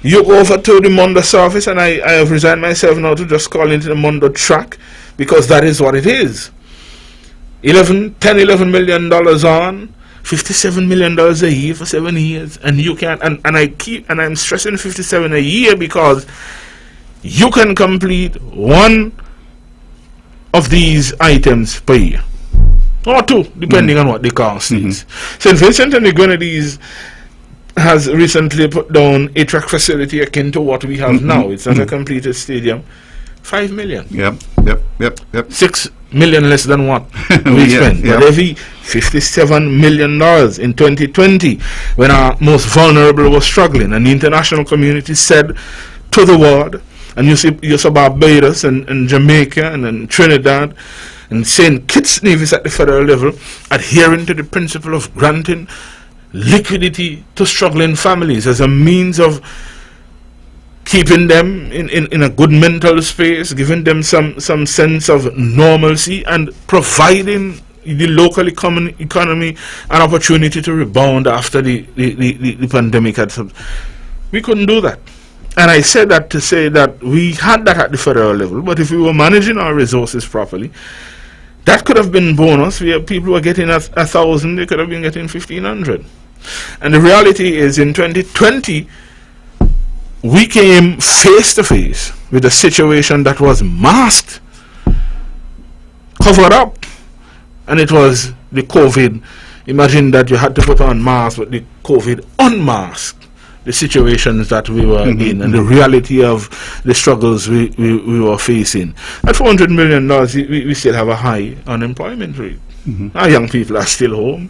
You go over to the Mondo service, and I have resigned myself now to just call into the Mondo track, because that is what it is. $11 million on, $57 million a year for 7 years, and you can, and I'm stressing 57 a year because you can complete one of these items per year, or two, depending on what the cost is. St. Vincent and the Grenadines has recently put down a track facility akin to what we have now. It's not a completed stadium. $5 million. Yep. $6 million less than what we spent. But every $57 million in 2020, when our most vulnerable was struggling, and the international community said to the world, and you saw Barbados and Jamaica and Trinidad and St. Kitts Nevis at the federal level adhering to the principle of granting liquidity to struggling families as a means of keeping them in a good mental space, giving them some sense of normalcy, and providing the local economy an opportunity to rebound after the pandemic had we couldn't do that. And I said that to say that we had that at the federal level, but if we were managing our resources properly, that could have been bonus. People were getting 1,000, they could have been getting 1,500. And the reality is, in 2020, we came face to face with a situation that was masked, covered up, and it was the COVID. Imagine that you had to put on masks, but the COVID unmasked the situations that we were in and the reality of the struggles we were facing. At $400 million, we still have a high unemployment rate. Our young people are still home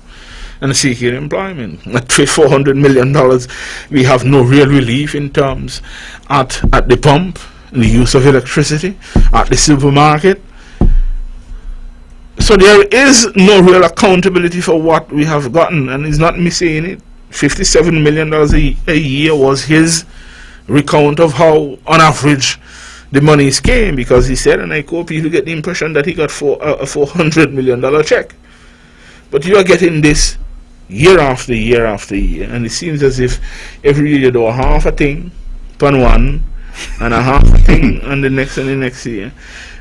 and seeking employment. At $400 million, we have no real relief in terms at the pump, the use of electricity, at the supermarket. So there is no real accountability for what we have gotten, and he's not missing it. $57 million a year was his recount of how, on average, the monies came, because he said, and I quote, people get the impression that he got a $400 million check. But you are getting this year after year after year, and it seems as if every year you do a half a thing upon one, and a half a thing on the next and the next year,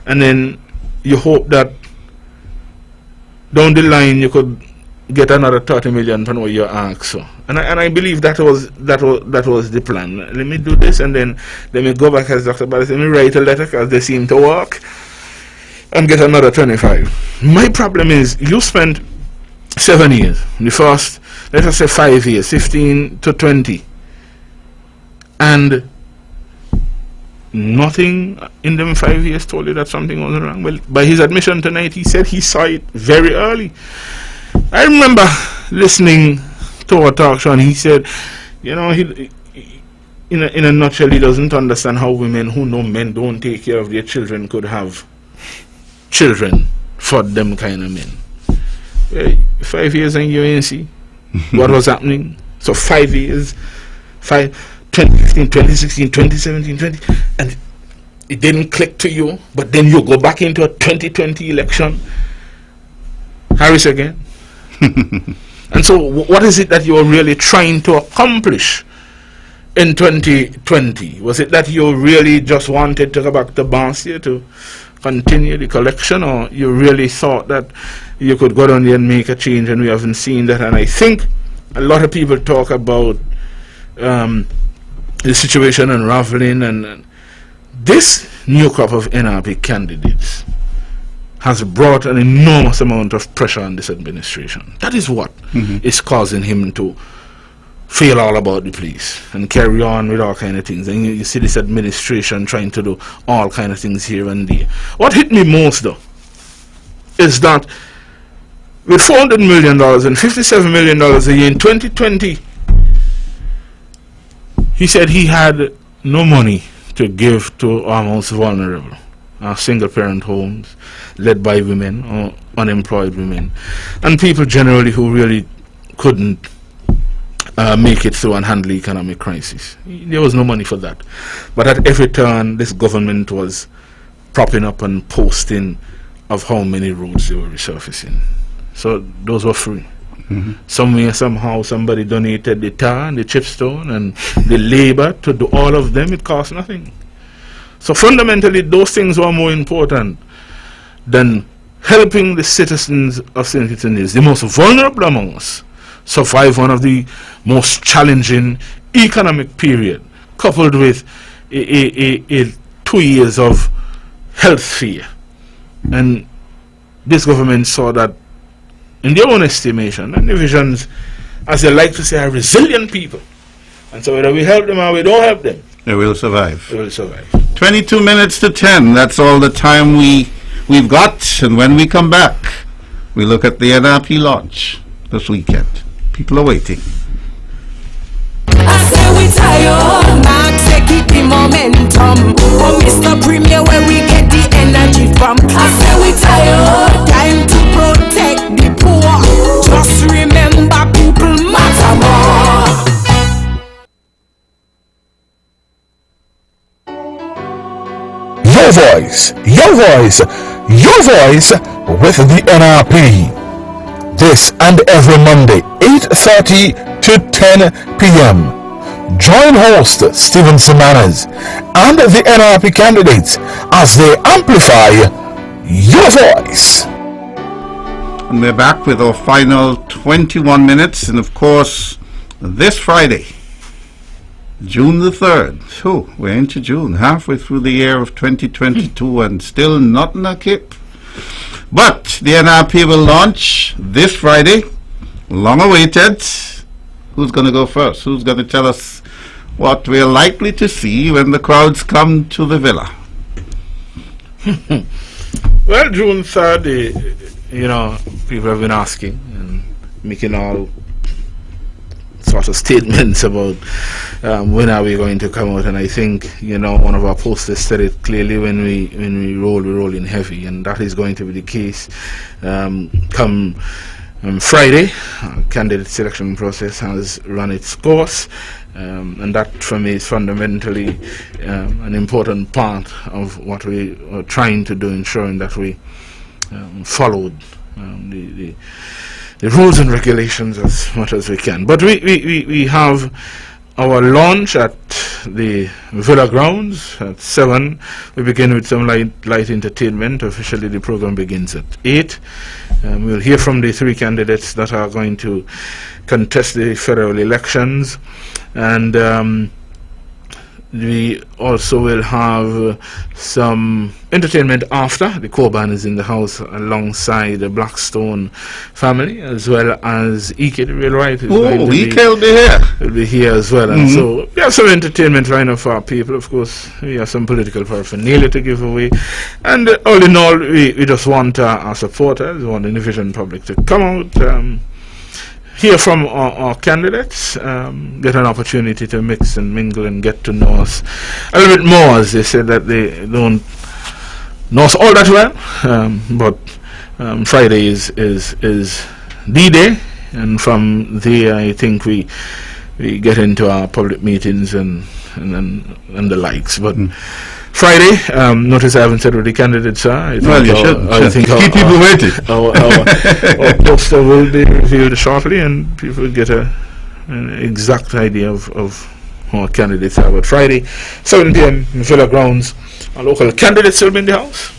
and then you hope that down the line you could get another 30 million from what you asked for. And I believe that was the plan. Let me do this, and then let me go back, as Dr. Barry said, let me write a letter, because they seem to work, and get another 25. My problem is, you spent 7 years, the first, let us say 5 years, 15 to 20, and nothing in them 5 years told you that something was wrong. Well, by his admission tonight, he said he saw it very early. I remember listening to our talk show, and he said, you know, he, in a nutshell, he doesn't understand how women who know men don't take care of their children could have children for them kind of men. 5 years and you ain't see what was happening. So 5 years, 2015, 2016, 2017, 20, and it didn't click to you, but then you go back into a 2020 election. Harris again. And so what is it that you are really trying to accomplish in 2020? Was it that you really just wanted to go back to Barnsley to continue the collection, or you really thought that you could go down there and make a change, and we haven't seen that? And I think a lot of people talk about the situation unraveling, and this new crop of NRP candidates has brought an enormous amount of pressure on this administration. That is what is causing him to feel all about the police and carry on with all kind of things. And you see this administration trying to do all kind of things here and there. What hit me most, though, is that with $400 million and $57 million a year in 2020, he said he had no money to give to our most vulnerable, our single-parent homes led by women or unemployed women, and people generally who really couldn't make it through and handle the economic crisis. There was no money for that. But at every turn, this government was propping up and posting of how many roads they were resurfacing. So those were free. Somewhere, somehow, somebody donated the tar and the chipstone and the labor to do all of them. It cost nothing. So fundamentally, those things were more important than helping the citizens of St. Kitts and Nevis, the most vulnerable among us, survive one of the most challenging economic period, coupled with a 2 years of health fear. And this government saw that, in their own estimation, and the visions, as they like to say, are resilient people. And so whether we help them or we don't help them, They will survive. they will survive. 22 minutes to 10. That's all the time we've got. And when we come back, we look at the NRP launch this weekend. People are waiting. I say we tired, Max say keep the momentum. Oh, Mr. Premier, where we get the energy from. I say we tired, time to protect the poor. Just remember, people matter more. Your voice, your voice, your voice with the NRP. This and every Monday, 8:30 to 10 p.m. Join host Stephen Semanas and the NRP candidates as they amplify your voice. And we're back with our final 21 minutes. And of course, this Friday, June the 3rd. Oh, we're into June, halfway through the year of 2022 and still not in a kip. But the NRP will launch this Friday, long awaited. Who's going to go first? Who's going to tell us what we're likely to see when the crowds come to the villa? Well, June 3rd, you know, people have been asking and making all sorts sort of statements about when are we going to come out. And I think, one of our posters said it clearly: when we roll in heavy, and that is going to be the case come Friday. Candidate selection process has run its course, and that for me is fundamentally an important part of what we are trying to do, ensuring that we followed the rules and regulations as much as we can. But we have our launch at the Villa Grounds at 7. We begin with some light entertainment. Officially the program begins at 8. We'll hear from the 3 candidates that are going to contest the federal elections, and we also will have some entertainment after. The Coban is in the house alongside the Blackstone family, as well as Ike the Wheelwright. Ike will be here. Will be here as well. And so we have some entertainment lineup for our people. Of course, we have some political paraphernalia to give away. And all in all, we just want our supporters, we want the Vision public to come out, hear from our candidates, get an opportunity to mix and mingle and get to know us a little bit more, as they said that they don't know us all that well. But Friday is D-Day, and from there I think we get into our public meetings and the likes. But Friday, notice I haven't said what the candidates are. I think keep people waiting. Our poster will be revealed shortly, and people will get an exact idea of who our candidates are. But Friday, 7 p.m. in Villa Grounds, our local candidates will be in the house,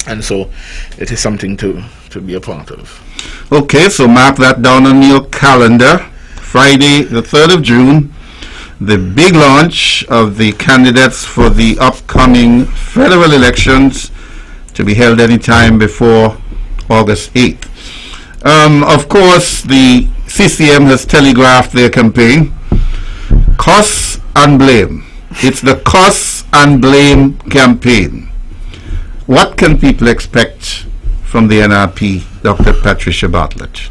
and so it is something to be a part of. Okay, so mark that down on your calendar. Friday, the 3rd of June. The big launch of the candidates for the upcoming federal elections, to be held any time before August 8th. Of course, the CCM has telegraphed their campaign. Costs and blame. It's the costs and blame campaign. What can people expect from the NRP, Dr. Patricia Bartlett?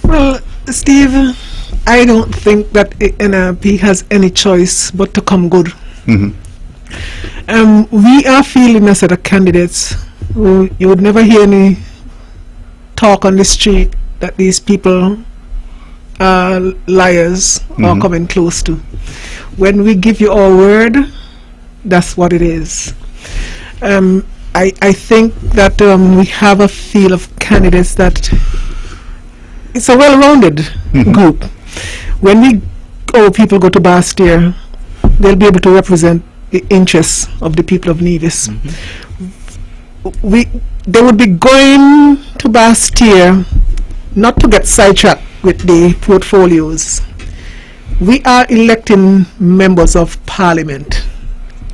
Well, Steve, I don't think that NRP has any choice but to come good. We are fielding a set of candidates who you would never hear any talk on the street that these people are liars or coming close to. When we give you our word, that's what it is. I think that we have a field of candidates that it's a well-rounded group. When our people go to Bastia, they'll be able to represent the interests of the people of Nevis. They would be going to Bastia not to get sidetracked with the portfolios. We are electing members of parliament.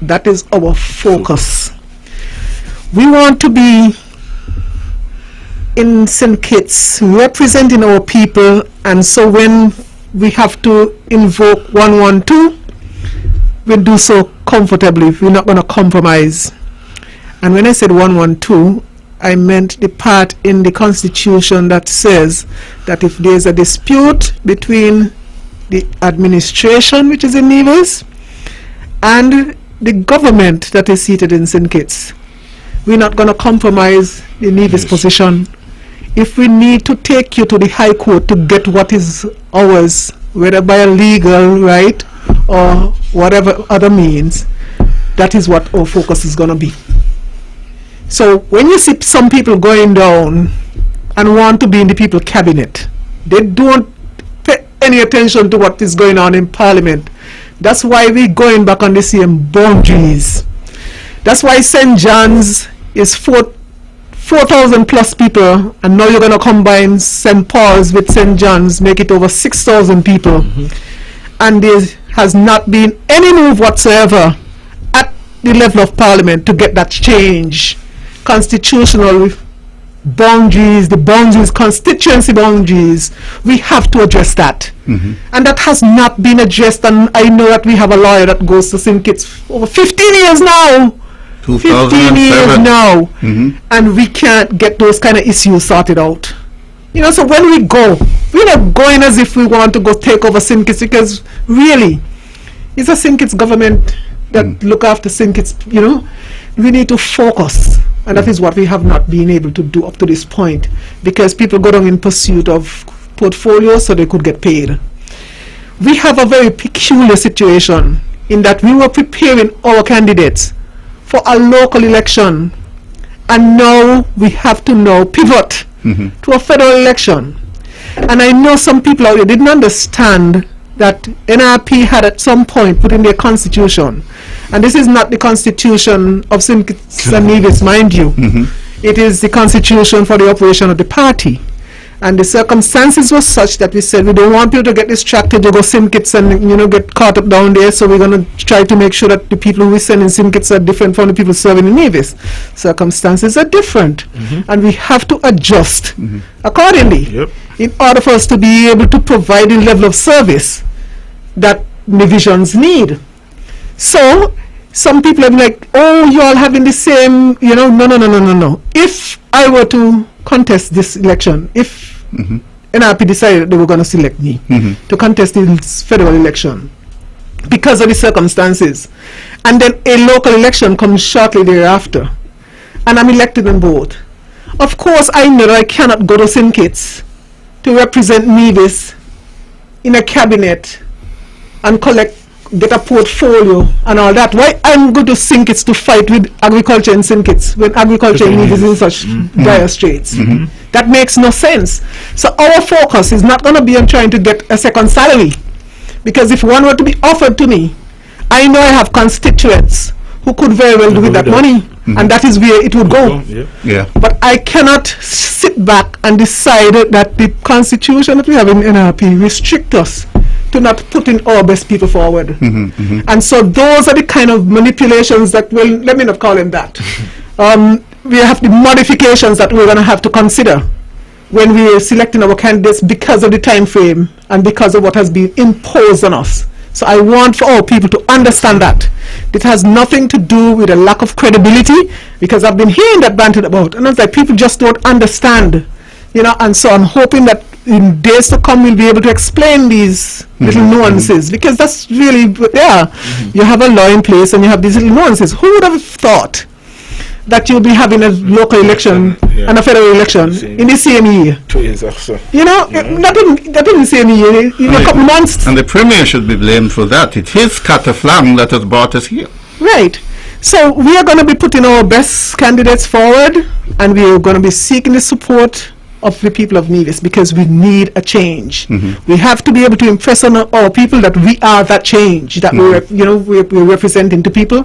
That is our focus. We want to be in St. Kitts representing our people, and so when we have to invoke 112, we do so comfortably. We're not going to compromise. And when I said 112, I meant the part in the Constitution that says that if there's a dispute between the administration, which is in Nevis, and the government that is seated in St. Kitts, we're not going to compromise the Nevis position. If we need to take you to the High Court to get what is ours, whether by a legal right or whatever other means, that is what our focus is going to be. So when you see some people going down and want to be in the people cabinet, they don't pay any attention to what is going on in Parliament. That's why we're going back on the same boundaries. That's why St. John's is 4,000 plus people, and now you're going to combine St. Paul's with St. John's, make it over 6,000 people. And there has not been any move whatsoever at the level of Parliament to get that change. Constitutional boundaries, the boundaries, constituency boundaries, we have to address that. And that has not been addressed, and I know that we have a lawyer that goes to St. Kitts for over 15 years now. 15 years now, and we can't get those kind of issues sorted out. You know, so when we go, we're not going as if we want to go take over St. Kitts, because really, it's a St. Kitts government that look after St. Kitts, you know. We need to focus, and that is what we have not been able to do up to this point, because people go down in pursuit of portfolios so they could get paid. We have a very peculiar situation in that we were preparing our candidates for a local election, and now we have to now pivot to a federal election. And I know some people out there didn't understand that NRP had at some point put in their constitution, and this is not the constitution of St. Kitts and Nevis, mind you. It is the constitution for the operation of the party. And the circumstances were such that we said we don't want people to get distracted, they go St. Kitts and, you know, get caught up down there, so we're going to try to make sure that the people who we send in St. Kitts are different from the people serving in Nevis. Circumstances are different, and we have to adjust accordingly in order for us to be able to provide the level of service that divisions need. So some people are like, oh, you all having the same, you know, no. If I were to contest this election, if NRP decided they were going to select me to contest this federal election because of the circumstances, and then a local election comes shortly thereafter, and I'm elected on both, of course I know that I cannot go to St. Kitts to represent Nevis in a cabinet and get a portfolio and all that. Why I'm going to St. Kitts to fight with agriculture in St. Kitts when agriculture in Nevis is in such dire straits? That makes no sense. So our focus is not going to be on trying to get a second salary, because if one were to be offered to me, I know I have constituents who could very well do with that money, and that is where it would go. But I cannot sit back and decide that the constitution that we have in NRP restrict us to not putting our best people forward. And so those are the kind of manipulations that, well, let me not call them that. We have the modifications that we're going to have to consider when we are selecting our candidates because of the time frame and because of what has been imposed on us. So I want for all people to understand that. It has nothing to do with a lack of credibility, because I've been hearing that bantered about, and it's like people just don't understand, you know. And so I'm hoping that in days to come we'll be able to explain these little nuances, because that's really, you have a law in place and you have these little nuances. Who would have thought that you'll be having a local election and a federal election in the same year? 2 years after. You know, not in the same year, in a couple months. And the Premier should be blamed for that. It's his cataflang that has brought us here. Right. So we are going to be putting our best candidates forward, and we are going to be seeking the support of the people of Nevis, because we need a change. We have to be able to impress on our people that we are that change, that we're representing to people,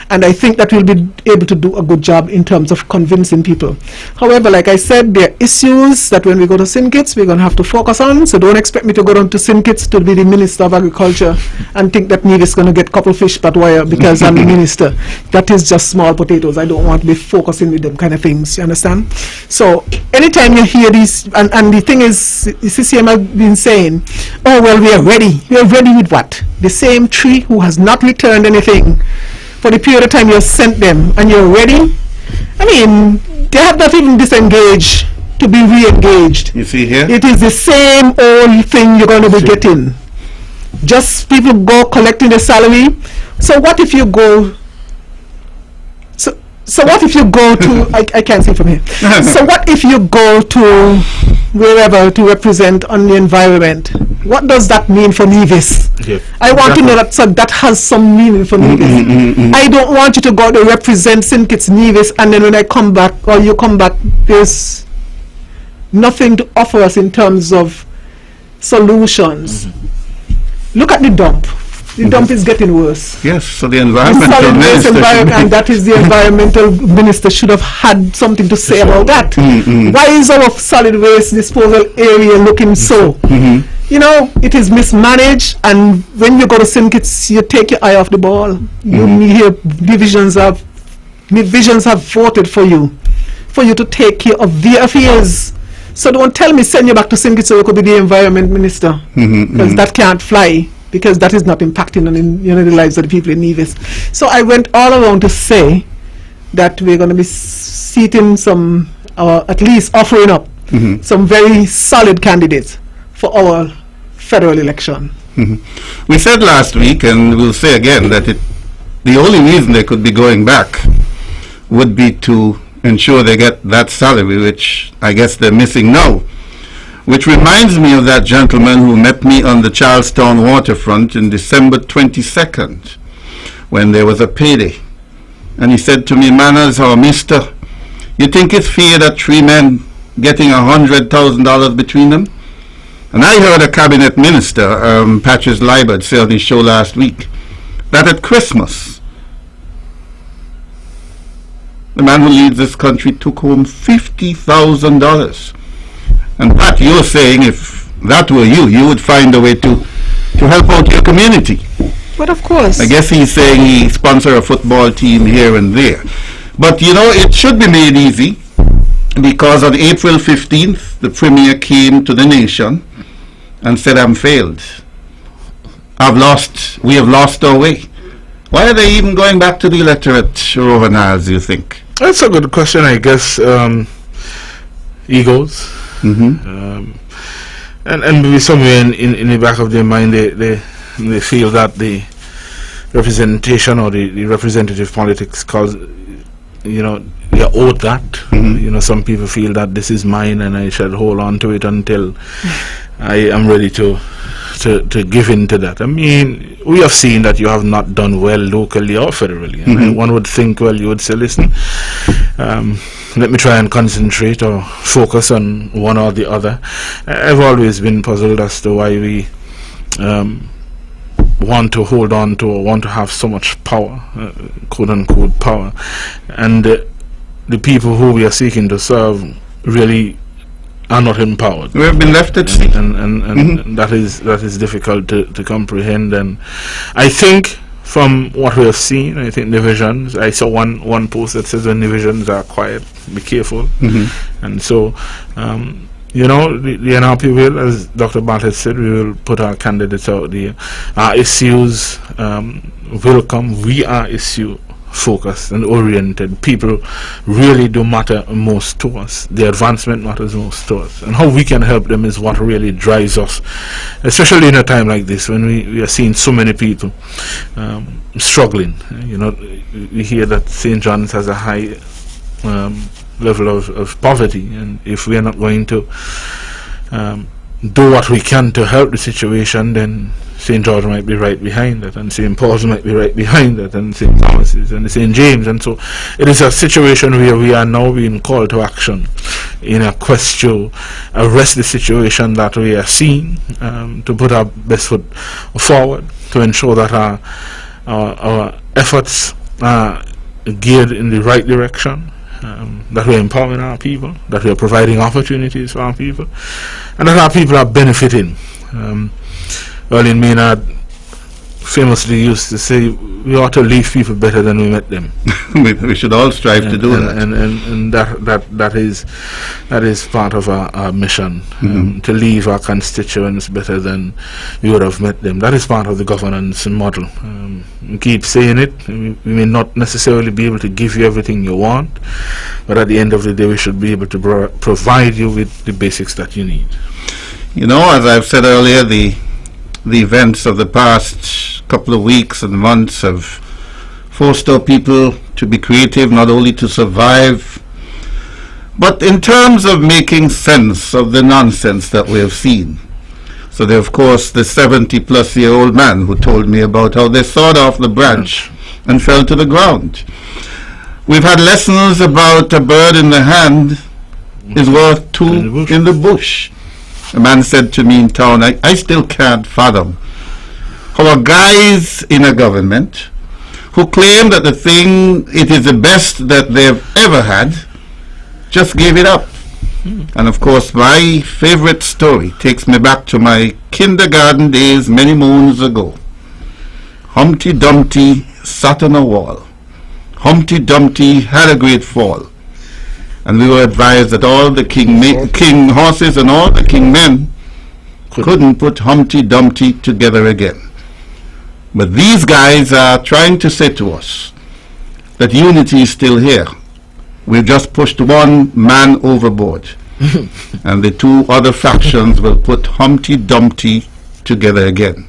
and I think that we'll be able to do a good job in terms of convincing people. However, like I said, there are issues that when we go to St. Kitts we're going to have to focus on, so don't expect me to go down to St. Kitts to be the Minister of Agriculture and think that Nevis is going to get couple fish but wire because I'm the minister. That is just small potatoes. I don't want to be focusing with them kind of things, you understand? So anytime you hear these, and the thing is, the CCM has been saying, oh well, we are ready. We are ready with what? The same tree who has not returned anything for the period of time you have sent them, and you're ready? I mean, they have not even disengaged to be re-engaged. You see here? It is the same old thing you're going to be getting. Just people go collecting the salary. So what if you go... So what if you go to, I can't see from here. So what if you go to wherever to represent on the environment? What does that mean for Nevis? I want to know that, so that has some meaning for Nevis. I don't want you to go to represent St. Kitts Nevis, and then when I come back, or you come back, there's nothing to offer us in terms of solutions. Look at the dump. The dump is getting worse. Yes, so the environmental minister and that is the environmental minister should have had something to say about that. Why is our solid waste disposal area looking so? You know, it is mismanaged, and when you go to St. Kitts, you take your eye off the ball. You hear divisions have voted for you to take care of their affairs. So don't tell me send you back to St. Kitts so you could be the environment minister, because that can't fly, because that is not impacting on the lives of the people in Nevis. So I went all around to say that we're going to be seating some, at least offering up some very solid candidates for our federal election. We said last week, and we'll say again, that the only reason they could be going back would be to ensure they get that salary, which I guess they're missing now. Which reminds me of that gentleman who met me on the Charlestown waterfront in December 22nd, when there was a payday. And he said to me, "Manners, or mister, you think it's fair that 3 men getting $100,000 between them?" And I heard a cabinet minister, Patches Liebert, say on his show last week that at Christmas, the man who leads this country took home $50,000. And Pat, you're saying if that were you, you would find a way to help out your community. But of course. I guess he's saying he sponsor a football team here and there. But you know, it should be made easy, because on April 15th, the Premier came to the nation and said, "I'm failed. We have lost our way." Why are they even going back to the electorate, Rohan Niles, do you think? That's a good question, I guess. Egos. And maybe somewhere in the back of their mind, they feel that the representation or the representative politics cause, they are owed that. Some people feel that this is mine and I shall hold on to it until I am ready to give in to that. I mean, we have seen that you have not done well locally or federally. And one would think, well, you would say, listen, let me try and concentrate or focus on one or the other. I've always been puzzled as to why we want to hold on to or want to have so much power, quote unquote power, and the people who we are seeking to serve really are not empowered. We have been left at sea. And that is difficult to comprehend. And I think from what we have seen, I think divisions, I saw one post that says when divisions are quiet, be careful. And so the NRP will, as Dr. Bart has said, we will put our candidates out there. Our issues will come. We are issue focused and oriented. People really do matter most to us. Their advancement matters most to us. And how we can help them is what really drives us, especially in a time like this when we are seeing so many people struggling. We hear that St. John's has a high level of poverty, and if we are not going to do what we can to help the situation, then St. George might be right behind it, and St. Paul's might be right behind it, and St. Thomas's and St. James. And so it is a situation where we are now being called to action in a quest to arrest the situation that we are seeing, to put our best foot forward, to ensure that our efforts are geared in the right direction, that we are empowering our people, that we are providing opportunities for our people, and that our people are benefiting. Erling Maynard famously used to say, we ought to leave people better than we met them. We should all strive to do that. And that is part of our mission, to leave our constituents better than we would have met them. That is part of the governance model. We keep saying it. We may not necessarily be able to give you everything you want, but at the end of the day, we should be able to provide you with the basics that you need. As I've said earlier, the events of the past couple of weeks and months have forced our people to be creative, not only to survive, but in terms of making sense of the nonsense that we have seen. So there, of course, the 70-plus-year-old man who told me about how they sawed off the branch and fell to the ground. We've had lessons about a bird in the hand is worth two in the bush. A man said to me in town, I still can't fathom how a guys in a government who claim that it is the best that they've ever had, just gave it up. And of course, my favorite story takes me back to my kindergarten days many moons ago. Humpty Dumpty sat on a wall. Humpty Dumpty had a great fall. And we were advised that all the king horses and all the king men couldn't put Humpty Dumpty together again. But these guys are trying to say to us that unity is still here. We've just pushed one man overboard. and the two other factions will put Humpty Dumpty together again.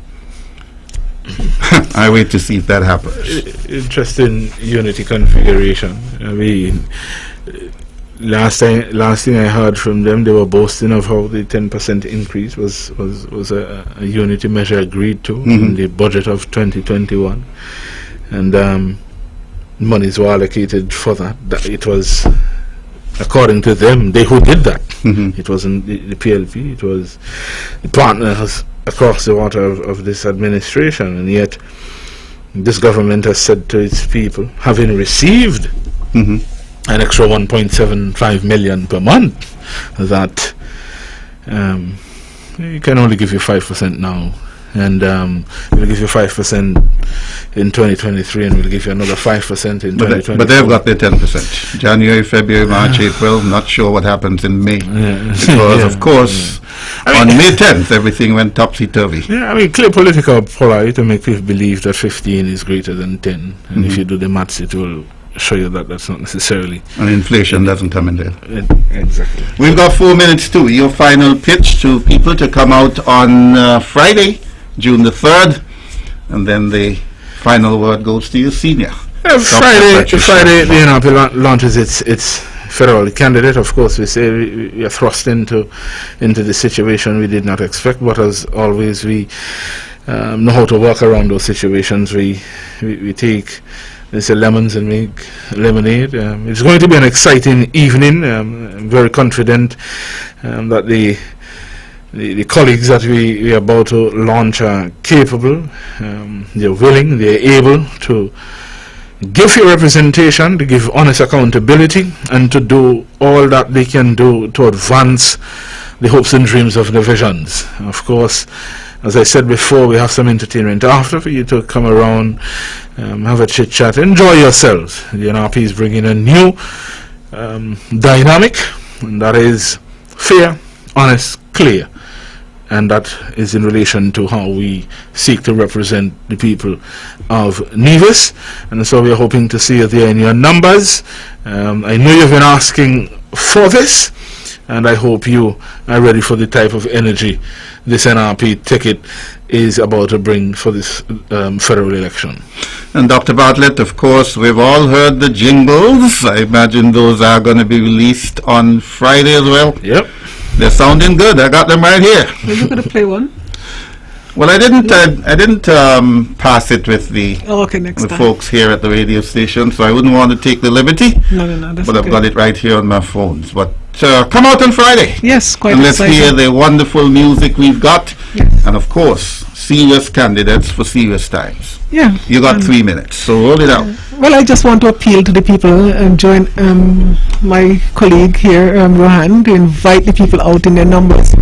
I wait to see if that happens. Interesting unity configuration. I mean, last thing I heard from them, they were boasting of how the 10% increase was a unity measure agreed to in the budget of 2021, and monies were allocated for that. It was, according to them, they who did that. It wasn't the PLP, it was the partners across the water of this administration, and yet this government has said to its people, having received an extra 1.75 million per month, that you can only give you 5% now, and we'll give you 5% in 2023, and we'll give you another 5% in 2024. But they've got their 10%. January, February, March, April. Not sure what happens in May, because of course on May 10th everything went topsy-turvy. Yeah, I mean, clear political ploy to make people believe that 15 is greater than 10, and if you do the maths, it will show you that that's not necessarily. And inflation doesn't come in there. Exactly. We've got 4 minutes too. Your final pitch to people to come out on Friday, June the 3rd, and then the final word goes to your senior. Friday, the NRP launches its federal candidate. Of course, we say we are thrust into the situation we did not expect, but as always, we know how to work around those situations. We take lemons and make lemonade. It's going to be an exciting evening. I'm very confident that the colleagues that we are about to launch are capable, they're willing, they're able to give you representation, to give honest accountability, and to do all that they can do to advance the hopes and dreams of the visions. Of course, as I said before, we have some entertainment after for you to come around, have a chit chat, enjoy yourselves. The NRP is bringing a new dynamic, and that is fair, honest, clear. And that is in relation to how we seek to represent the people of Nevis. And so we are hoping to see you there in your numbers. I know you've been asking for this, and I hope you are ready for the type of energy this NRP ticket is about to bring for this federal election. And Dr. Bartlett, of course, we've all heard the jingles. I imagine those are going to be released on Friday as well. Yep. They're sounding good. I got them right here. Are you going to play one? Well, I didn't pass it with the Next time. folks here at the radio station, so I wouldn't want to take the liberty. No, that's But okay. I've got it right here on my phones. But come out on Friday. Yes, quite And let's exciting. hear the wonderful music we've got. Yes. And of course, serious candidates for serious times. Yeah. You got 3 minutes, so roll it out. Well, I just want to appeal to the people and join my colleague here, Rohan, to invite the people out in their numbers.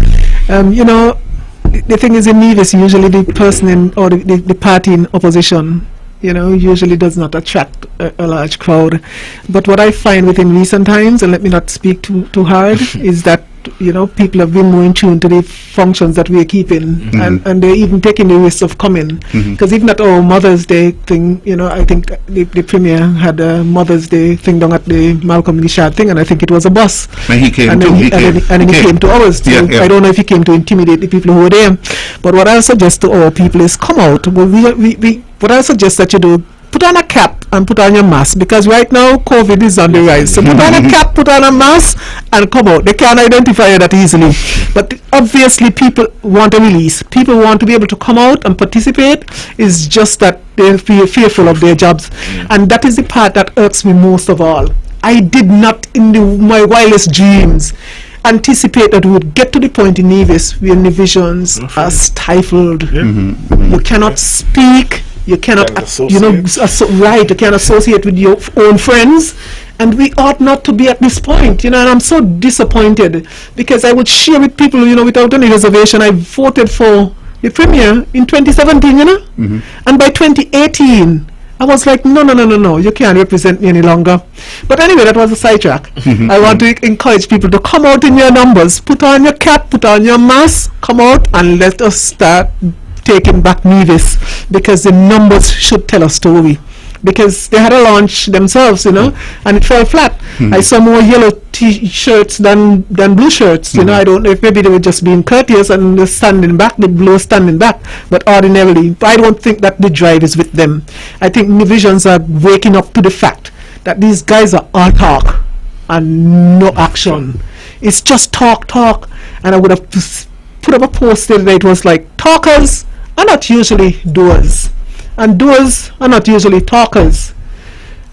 The thing is, in Nevis, usually the person or the party in opposition, usually does not attract a large crowd. But what I find within recent times, and let me not speak too hard, is that people have been more in tune to the functions that we are keeping, and they're even taking the risk of coming. Because even at our Mother's Day thing, I think the Premier had a Mother's Day thing down at the Malcolm Nishad thing, and I think it was a bus. And he came And too. then he came to ours too. Yeah. I don't know if he came to intimidate the people who were there. But what I suggest to our people is come out. What I suggest that you do, put on a cap and put on your mask, because right now COVID is on the rise. So put on a cap, put on a mask, and come out. They can't identify you that easily. But obviously people want a release. People want to be able to come out and participate. It's just that they feel fearful of their jobs. And that is the part that irks me most of all. I did not in my wildest dreams anticipate that we would get to the point in Nevis where the visions are stifled. You cannot speak. You cannot, you can't associate with your own friends, and we ought not to be at this point, and I'm so disappointed, because I would share with people, without any reservation, I voted for the Premier in 2017, and by 2018, I was like, no, you can't represent me any longer. But anyway, that was a sidetrack. I want to encourage people to come out in your numbers, put on your cap, put on your mask, come out, and let us start taking back Nevis, because the numbers should tell a story. because they had a launch themselves, you know, and it fell flat. I saw more yellow T-shirts than blue shirts. You know, I don't know if maybe they were just being courteous and standing back, the blue standing back. But ordinarily, I don't think that the drive is with them. I think Visions are waking up to the fact that these guys are all talk and no action. It's just talk. And I would have put up a post that it was like, talkers are not usually doers, and doers are not usually talkers.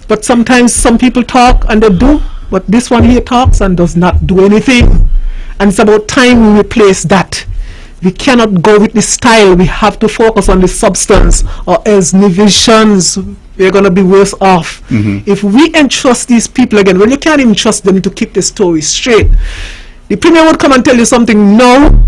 But sometimes some people talk and they do, but this one here talks and does not do anything. And it's about time we replace that. We cannot go with the style. We have to focus on the substance, or else Visions, we're going to be worse off. If we entrust these people again, well, you can't even trust them to keep the story straight. The premier would come and tell you something now,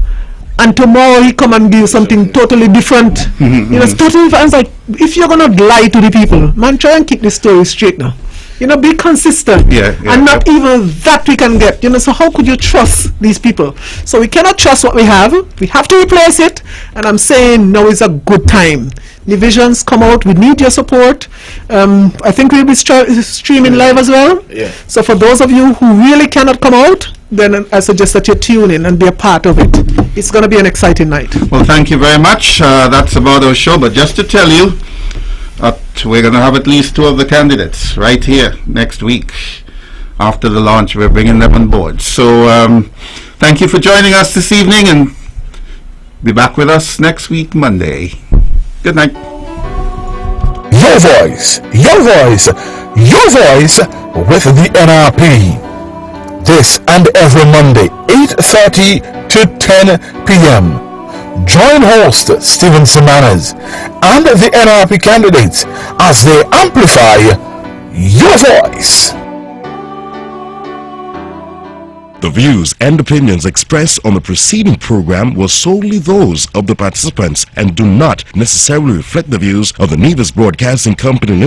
and tomorrow he come and give you something totally different. You know, it's totally different. It's like, if you're going to lie to the people, man, try and keep the story straight now. You know, be consistent. And not even that we can get. You know, so how could you trust these people? So we cannot trust what we have. We have to replace it. And I'm saying now is a good time. Visions, come out. We need your support. I think we'll be streaming live as well. So for those of you who really cannot come out, then I suggest that you tune in and be a part of it. It's going to be an exciting night. Well, thank you very much. That's about our show. But just to tell you, we're going to have at least 2 of the candidates right here next week. After the launch, we're bringing them on board. So thank you for joining us this evening, and be back with us next week, Monday. Good night. Your voice with the NRP. This and every Monday, 8:30 to 10 p.m. Join host Stephen Semanas and the NRP candidates as they amplify your voice. The views and opinions expressed on the preceding program were solely those of the participants and do not necessarily reflect the views of the Nevis Broadcasting Company Limited.